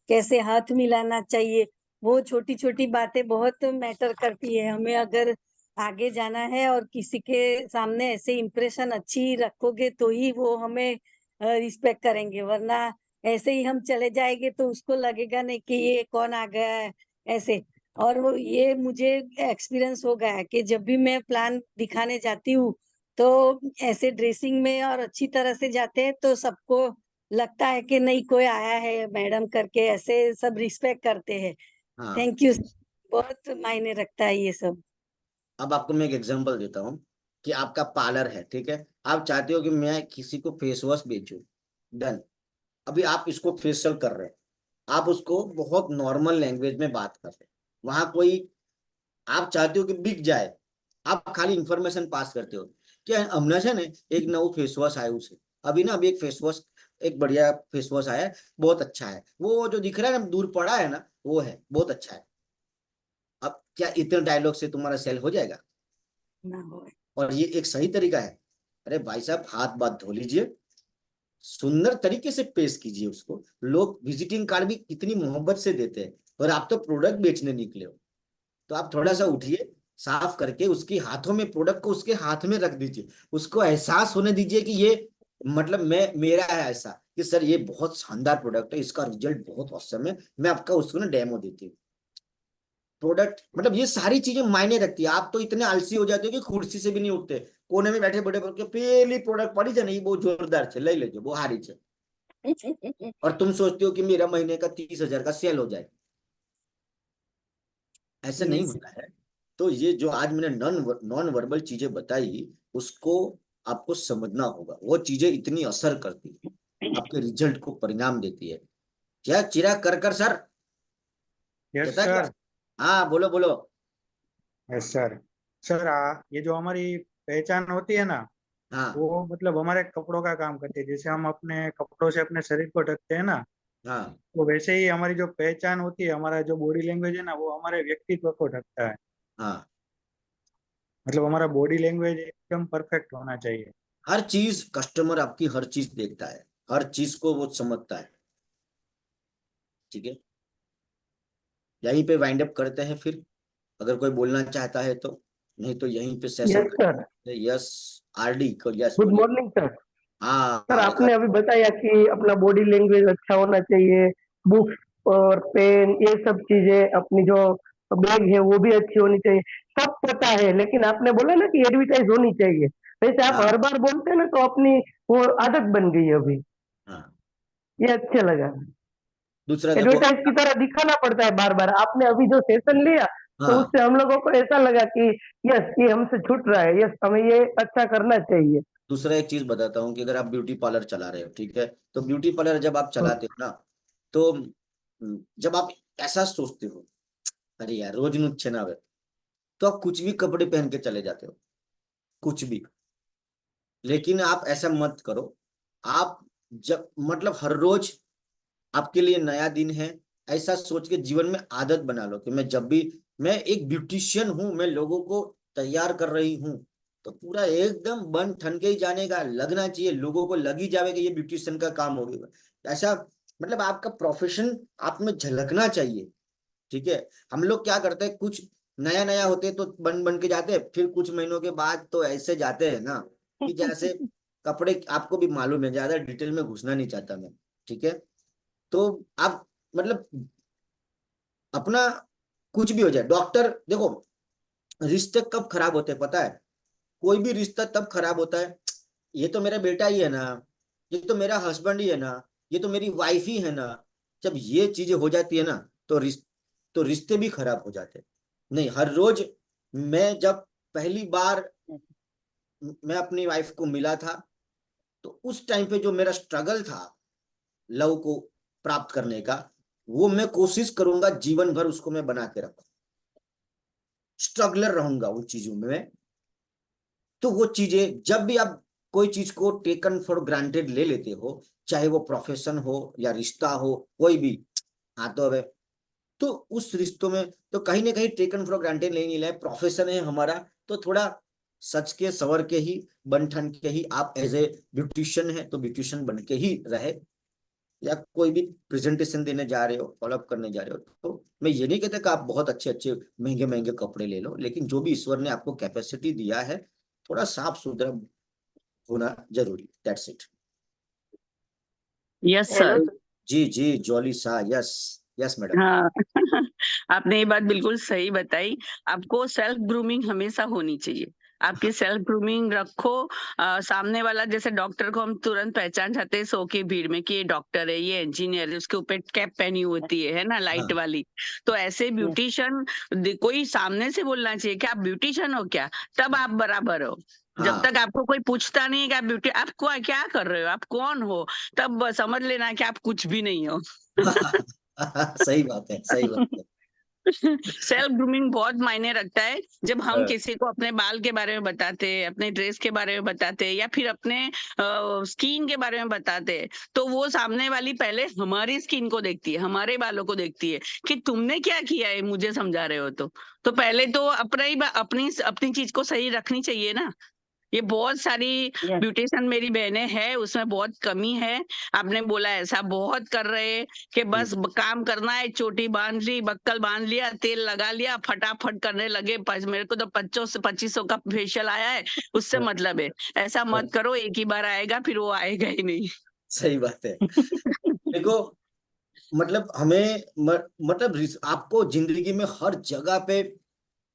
कैसे हाथ मिलाना चाहिए। वो छोटी छोटी बातें बहुत मैटर करती है। हमें अगर आगे जाना है और किसी के सामने ऐसे इम्प्रेशन अच्छी रखोगे तो ही वो हमें रिस्पेक्ट करेंगे, वरना ऐसे ही हम चले जाएंगे तो उसको लगेगा नहीं कि ये कौन आ गया है ऐसे। और वो ये मुझे एक्सपीरियंस हो गया है कि जब भी मैं प्लान दिखाने जाती हूँ तो ऐसे ड्रेसिंग में और अच्छी तरह से जाते हैं तो सबको लगता है कि नहीं कोई आया है मैडम करके, ऐसे सब रिस्पेक्ट करते हैं। हाँ, थैंक यू, बहुत मायने रखता है ये सब। अब आपको मैं एक एग्जांपल देता हूँ कि आपका पार्लर है, ठीक है, आप चाहते हो कि मैं किसी को फेस वॉश बेचूं, डन। अभी आप इसको फेशियल कर रहे हैं, आप उसको बहुत नॉर्मल लैंग्वेज में बात कर रहे हैं, वहां कोई, आप चाहते हो कि बिक जाए, आप खाली इंफॉर्मेशन पास करते हो कि हमने से ने एक नવું फेस वॉश आया उसे, अभी एक फेस वॉश, एक बढ़िया फेस वॉश आया है, बहुत अच्छा है, वो जो दिख रहा है ना दूर पड़ा है ना, वो है बहुत अच्छा है। अब क्या इतने डायलॉग से तुम्हारा सेल हो जाएगा? ना हो। और ये एक सही तरीका है? अरे भाई साहब, हाथ बात धो लीजिए, सुंदर तरीके से पेश कीजिए उसको। लोग विजिटिंग कार्ड भी कितनी मोहब्बत से देते हैं, और आप तो प्रोडक्ट बेचने निकले हो, तो आप थोड़ा सा उठिए, साफ करके उसके हाथों में, प्रोडक्ट को उसके हाथ में रख दीजिए, उसको एहसास होने दीजिए कि ये मतलब मैं, मेरा है ऐसा कि सर ये बहुत शानदार प्रोडक्ट है, इसका रिजल्ट बहुत औसम है, मैं आपका उसको ना डेमो देती हूँ। प्रोडक्ट मतलब ये सारी चीजें मायने रखती है। आप तो इतने आलसी हो जाते हो कि कुर्सी से भी नहीं उठते, कोने में बैठे बड़े के पहली प्रोडक्ट पड़ी जाए नहीं, वो जोरदार है, ले लेजो, वो हारी है, और तुम सोचते हो कि मेरा महीने का 30,000 का सेल हो जाए। ऐसा नहीं यस। होता है। तो ये जो आज मैंने नॉन वर्बल चीजें बताई, उसको आपको समझना होगा, वो चीजें इतनी असर करती है, आपके रिजल्ट को परिणाम देती है। क्या चिरा कर सर, यस कहता क्या? सर। हाँ बोलो बोलो। Yes sir. सर ये जो हमारी पहचान होती है ना, हाँ वो मतलब हमारे कपड़ों का काम करती है। जैसे हम अपने कपड़ों से अपने शरीर को ढकते हैं ना, हाँ तो वैसे ही हमारी जो पहचान होती है, हमारा जो बॉडी लैंग्वेज है ना, वो हमारे व्यक्तित्व को ढकता है। हाँ, मतलब हमारा बॉडी लैंग्वेज एकदम परफेक्ट होना चाहिए। हर चीज कस्टमर आपकी हर चीज देखता है, हर चीज को वो समझता है, ठीक है। यहीं पे वाइंड अप करते हैं फिर, अगर कोई बोलना चाहता है तो, नहीं तो यहीं पे session. Yes sir. Yes, RD को यस गुड बोलिए। Morning sir. हाँ सर रेखा। आपने अभी बताया कि अपना बॉडी लैंग्वेज अच्छा होना चाहिए, बुक्स और पेन ये सब चीजें, अपनी जो बैग है वो भी अच्छी होनी चाहिए, सब पता है, लेकिन आपने बोला ना कि एडवर्टाइज होनी चाहिए, वैसे आप हाँ हर बार बोलते हैं ना तो अपनी वो आदत बन गई है अभी। हाँ, ये अच्छा लगा। दूसरा देखो। एडवर्टाइज की तरह दिखाना पड़ता है बार बार। आपने अभी जो सेशन लिया तो हाँ, उससे हम लोगों को ऐसा लगा कि यस ये हमसे छूट रहा है, यस हमें ये अच्छा करना चाहिए। दूसरा एक चीज बताता हूँ कि अगर आप ब्यूटी पार्लर चला रहे हो, ठीक है, तो ब्यूटी पार्लर जब आप चलाते हो ना, तो जब आप ऐसा सोचते हो, अरे यार रोज नुच्छे ना, तो आप कुछ भी कपड़े पहन के चले जाते हो, कुछ भी। लेकिन आप ऐसा मत करो। आप जब मतलब हर रोज आपके लिए नया दिन है, ऐसा सोच के जीवन में आदत बना लो कि मैं जब भी, मैं एक ब्यूटिशियन हूं, मैं लोगों को तैयार कर रही हूं, तो पूरा एकदम बन ठन के ही जाने का लगना चाहिए, लोगों को लग ही जावे कि ये ब्यूटिशियन का काम हो गया ऐसा। मतलब आपका प्रोफेशन आप में झलकना चाहिए, ठीक है। हम लोग क्या करते हैं, कुछ नया नया होते तो बन बन के जाते हैं, फिर कुछ महीनों के बाद तो ऐसे जाते हैं ना कि जैसे कपड़े, आपको भी मालूम है, ज्यादा डिटेल में घुसना नहीं चाहता मैं, ठीक है। तो आप मतलब अपना कुछ भी हो जाए, डॉक्टर देखो, रिश्ते कब खराब होते हैं पता है? कोई भी रिश्ता तब खराब होता है, ये तो मेरा बेटा ही है ना, ये तो मेरा हस्बैंड ही है ना, ये तो मेरी वाइफ ही है ना, जब ये चीजें हो जाती है ना, तो रिश्ते भी खराब हो जाते हैं। नहीं, हर रोज, मैं जब पहली बार मैं अपनी वाइफ को मिला था, तो उस टाइम पे जो मेरा स्ट्रगल था लव को प्राप्त करने का, वो मैं कोशिश करूंगा जीवन भर उसको मैं बना के रखूं, स्ट्रगलर रहूंगा उन चीजों में। तो वो चीजें जब भी आप कोई चीज को टेकन फॉर ग्रांटेड ले लेते हो, चाहे वो प्रोफेशन हो या रिश्ता हो, कोई भी। हाँ तो अब तो उस रिश्तों में तो कहीं ना कहीं टेकन फॉर ग्रांटेड नहीं लिया है। प्रोफेशन है हमारा, तो थोड़ा सच के सवर के ही बन ठन के ही आप एज ए ब्यूटिशियन है तो ब्यूटिशियन बन के ही रहे, या कोई भी प्रेजेंटेशन देने जा रहे हो, फॉलोअप करने जा रहे हो, तो मैं ये नहीं कहता कि आप बहुत अच्छे अच्छे महंगे महंगे कपड़े ले लो, लेकिन जो भी ईश्वर ने आपको कैपेसिटी दिया है थोड़ा साफ सुथरा होना जरूरी। That's it. Yes sir. जी जी Jolly Shah, yes yes madam. हाँ आपने ये बात बिल्कुल सही बताई। आपको सेल्फ ग्रूमिंग हमेशा होनी चाहिए। आपकी सेल्फ ग्रूमिंग रखो। सामने वाला जैसे डॉक्टर को हम तुरंत पहचान जाते हैं 100 की भीड़ में कि ये डॉक्टर है, ये इंजीनियर है, उसके ऊपर कैप पहनी होती है ना, लाइट हाँ। वाली। तो ऐसे ब्यूटिशियन कोई सामने से बोलना चाहिए कि आप ब्यूटिशियन हो क्या, तब आप बराबर हो। जब हाँ। तक आपको कोई पूछता नहीं है कि आप ब्यूटी, आप क्या कर रहे हो, आप कौन हो, तब समझ लेना कि आप कुछ भी नहीं हो। सही बात है, सही बात है। सेल्फ ग्रूमिंग बहुत मायने रखता है। जब हम हाँ। किसी को अपने बाल के बारे में बताते हैं, अपने ड्रेस के बारे में बताते हैं, या फिर अपने स्किन के बारे में बताते हैं, तो वो सामने वाली पहले हमारी स्किन को देखती है, हमारे बालों को देखती है कि तुमने क्या किया है, मुझे समझा रहे हो तो पहले तो अपनी चीज को सही रखनी चाहिए ना। ये बहुत सारी ब्यूटिशियन मेरी बहनें हैं, उसमें बहुत कमी है। आपने बोला ऐसा बहुत कर रहे हैं कि बस काम करना है, चोटी बांध ली, बक्कल बांध लिया, तेल लगा लिया, फटाफट करने लगे। मेरे को तो 2500 का फेशियल आया है, उससे मतलब है। ऐसा मत करो, एक ही बार आएगा, फिर वो आएगा ही नहीं। सही बात है। देखो मतलब हमें मतलब आपको जिंदगी में हर जगह पे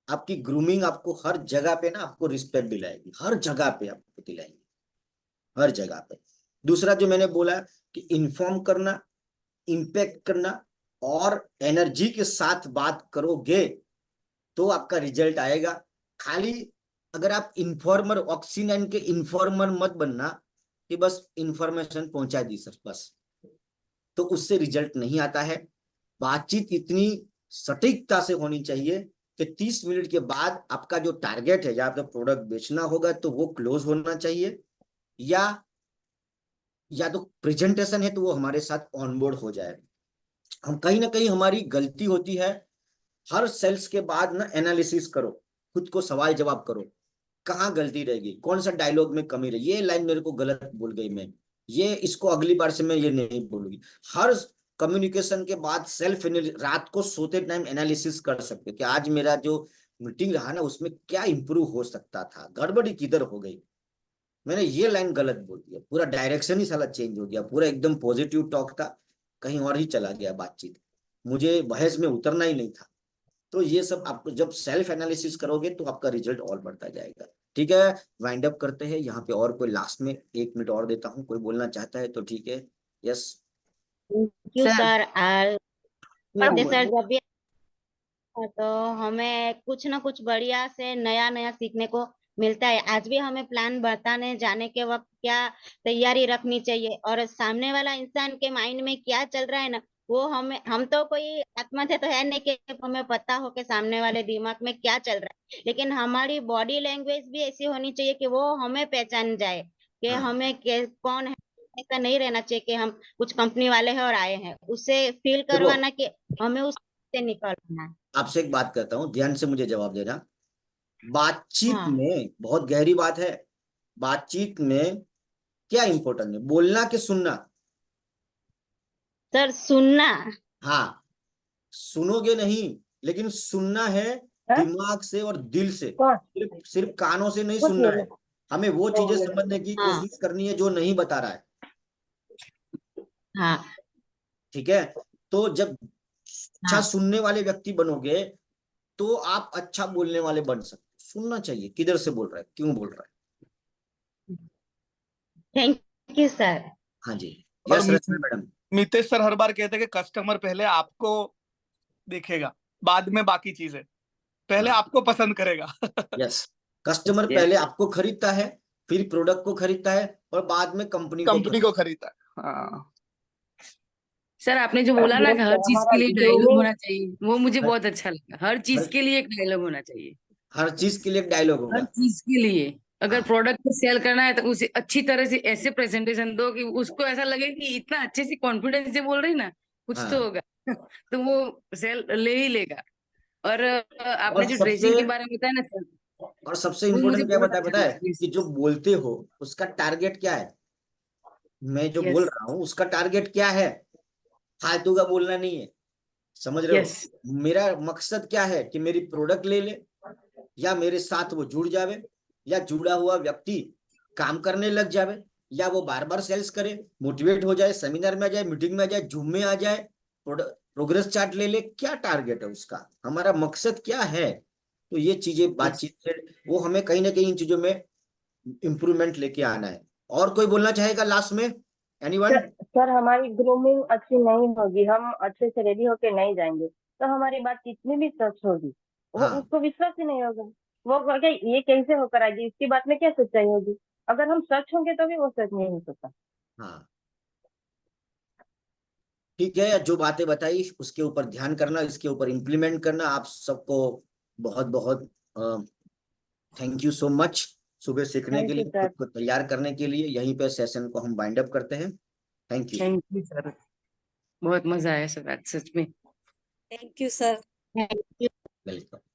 आपकी ग्रूमिंग आपको हर जगह पे ना आपको रिस्पेक्ट दिलाएगी, हर जगह पे आपको दिलाएगी, हर जगह पे। दूसरा जो मैंने बोला कि इन्फॉर्म करना, इम्पैक्ट करना और एनर्जी के साथ बात करोगे तो आपका रिजल्ट आएगा। खाली अगर आप इन्फॉर्मर, ऑक्सीजन के इन्फॉर्मर मत बनना कि बस इंफॉर्मेशन पहुंचा दी सर बस, तो उससे रिजल्ट नहीं आता है। बातचीत इतनी सटीकता से होनी चाहिए कि 30 मिनट के बाद आपका जो टारगेट है, या तो प्रोडक्ट बेचना होगा तो वो क्लोज होना चाहिए, या तो प्रेजेंटेशन है तो वो हमारे साथ ऑनबोर्ड हो जाए। हम कहीं ना कहीं हमारी गलती होती है, हर सेल्स के बाद ना एनालिसिस करो, खुद को सवाल जवाब करो, कहाँ गलती रहेगी, कौन सा डायलॉग में कमी रही, ये लाइन मेरे को गलत बोल गई मैं, ये इसको अगली बार से मैं ये नहीं बोलूंगी। हर कम्युनिकेशन के बाद सेल्फ रात को सोते टाइम एनालिसिस कर सकते कि आज मेरा जो मीटिंग रहा ना उसमें क्या इंप्रूव हो सकता था, गड़बड़ी किधर हो गई, मैंने ये लाइन गलत बोल दिया, पूरा डायरेक्शन ही साला चेंज हो गया, पूरा एकदम पॉजिटिव टॉक था, कहीं और ही चला गया बातचीत, मुझे बहस में उतरना ही नहीं था। तो ये सब आपको जब सेल्फ एनालिसिस करोगे तो आपका रिजल्ट और बढ़ता जाएगा। ठीक है, वाइंड अप करते हैं यहाँ पे, और कोई लास्ट में 1 मिनट और देता हूँ, कोई बोलना चाहता है तो ठीक है। यस क्यों सर मिलते बोलो। सर जब भी तो हमें कुछ ना कुछ बढ़िया से नया नया सीखने को मिलता है। आज भी हमें प्लान बताने जाने के वक्त क्या तैयारी रखनी चाहिए और सामने वाला इंसान के माइंड में क्या चल रहा है ना, वो हम तो कोई आत्महत्या तो है नहीं कि हमें पता हो कि सामने वाले दिमाग में क्या चल रहा है, लेकिन हमारी बॉडी लैंग्वेज भी ऐसी होनी चाहिए कि वो हमें पहचान जाए कि हाँ। हमें कौन है। ऐसा नहीं रहना चाहिए कि हम कुछ कंपनी वाले हैं और आए हैं, उससे फील करवाना कि हमें उससे निकलना है। आपसे एक बात करता हूँ, ध्यान से मुझे जवाब देना। बातचीत हाँ। में बहुत गहरी बात है, बातचीत में क्या इंपॉर्टेंट है, बोलना कि सुनना? सर सुनना। हाँ, सुनोगे नहीं लेकिन सुनना है दिमाग से और दिल से, सिर्फ कानों से नहीं सुनना है। हमें वो चीजें समझने की हाँ। कोशिश करनी है जो नहीं बता रहा है। हाँ। ठीक है, तो जब अच्छा हाँ। सुनने वाले व्यक्ति बनोगे तो आप अच्छा बोलने वाले बन सकते। सुनना चाहिए, किधर से बोल रहा है, क्यों बोल रहा है। Thank you sir. हाँ जी, और यस रश्मि मैडम। मितेश सर हर बार कहते हैं कि कस्टमर पहले आपको देखेगा, बाद में बाकी चीजें, पहले हाँ। आपको पसंद करेगा। यस, कस्टमर पहले आपको खरीदता है, फिर प्रोडक्ट को खरीदता है और बाद में कंपनी को खरीदता है। हाँ सर आपने जो बोला ना कि हर चीज के लिए डायलॉग होना चाहिए, वो मुझे हर- बहुत अच्छा लगा। हर चीज के लिए एक डायलॉग होना चाहिए, हर चीज के लिए एक डायलॉग हर होगा। चीज के लिए। अगर हाँ। प्रोडक्ट को सेल करना है तो उसे अच्छी तरह से ऐसे प्रेजेंटेशन दो कि उसको ऐसा लगे कि इतना अच्छे से कॉन्फिडेंस से बोल रही ना, कुछ तो हाँ। होगा। तो वो सेल ले ही लेगा। और आपने और जो सबसे ड्रेसिंग के बारे में बताया ना सर, और सबसे वो मुझे इम्पोर्टेंट क्या बहुत पता है अच्छा लगा। कि जो बोलते हो उसका टारगेट क्या है। मैं जो बोल यस, रहा हूँ उसका टारगेट क्या है। फालतू का बोलना नहीं है, समझ रहे यस, हो। मेरा मकसद क्या है कि मेरी प्रोडक्ट ले ले, या मेरे साथ वो जुड़ जावे, या जुड़ा हुआ व्यक्ति काम करने लग जावे, या वो बार बार सेल्स करे, मोटिवेट हो जाए, सेमिनार में आ जाए, मीटिंग में आ जाए, जूम में आ जाए, प्रोग्रेस चार्ट ले ले। क्या टारगेट है उसका, हमारा मकसद क्या है। तो ये चीजें बातचीत से वो हमें कहीं ना कहीं इन चीजों में इम्प्रूवमेंट लेके आना है। और कोई बोलना चाहेगा लास्ट में, एनीवन? सर हमारी ग्रूमिंग अच्छी नहीं होगी, हम अच्छे से रेडी होके नहीं जाएंगे, तो हमारी बात कितनी भी सच होगी वो हाँ। उसको विश्वास ही नहीं होगा। वो कहेगा ये कैसे होकर आएगी, इसकी बात में क्या सच्चाई होगी। अगर हम सच होंगे तो भी वो सच नहीं हो सकता। हाँ ठीक है, जो बातें बताई उसके ऊपर ध्यान करना, इसके ऊपर इम्प्लीमेंट करना। आप सबको बहुत बहुत थैंक यू सो मच सुबह सीखने के थैंक यू लिए, खुद सर। को तैयार करने के लिए। यहीं पे सेशन को हम बाइंड अप करते हैं। Thank you. Thank you sir, बहुत मजा आया सर आज सच में। Thank you sir. Thank you. Welcome.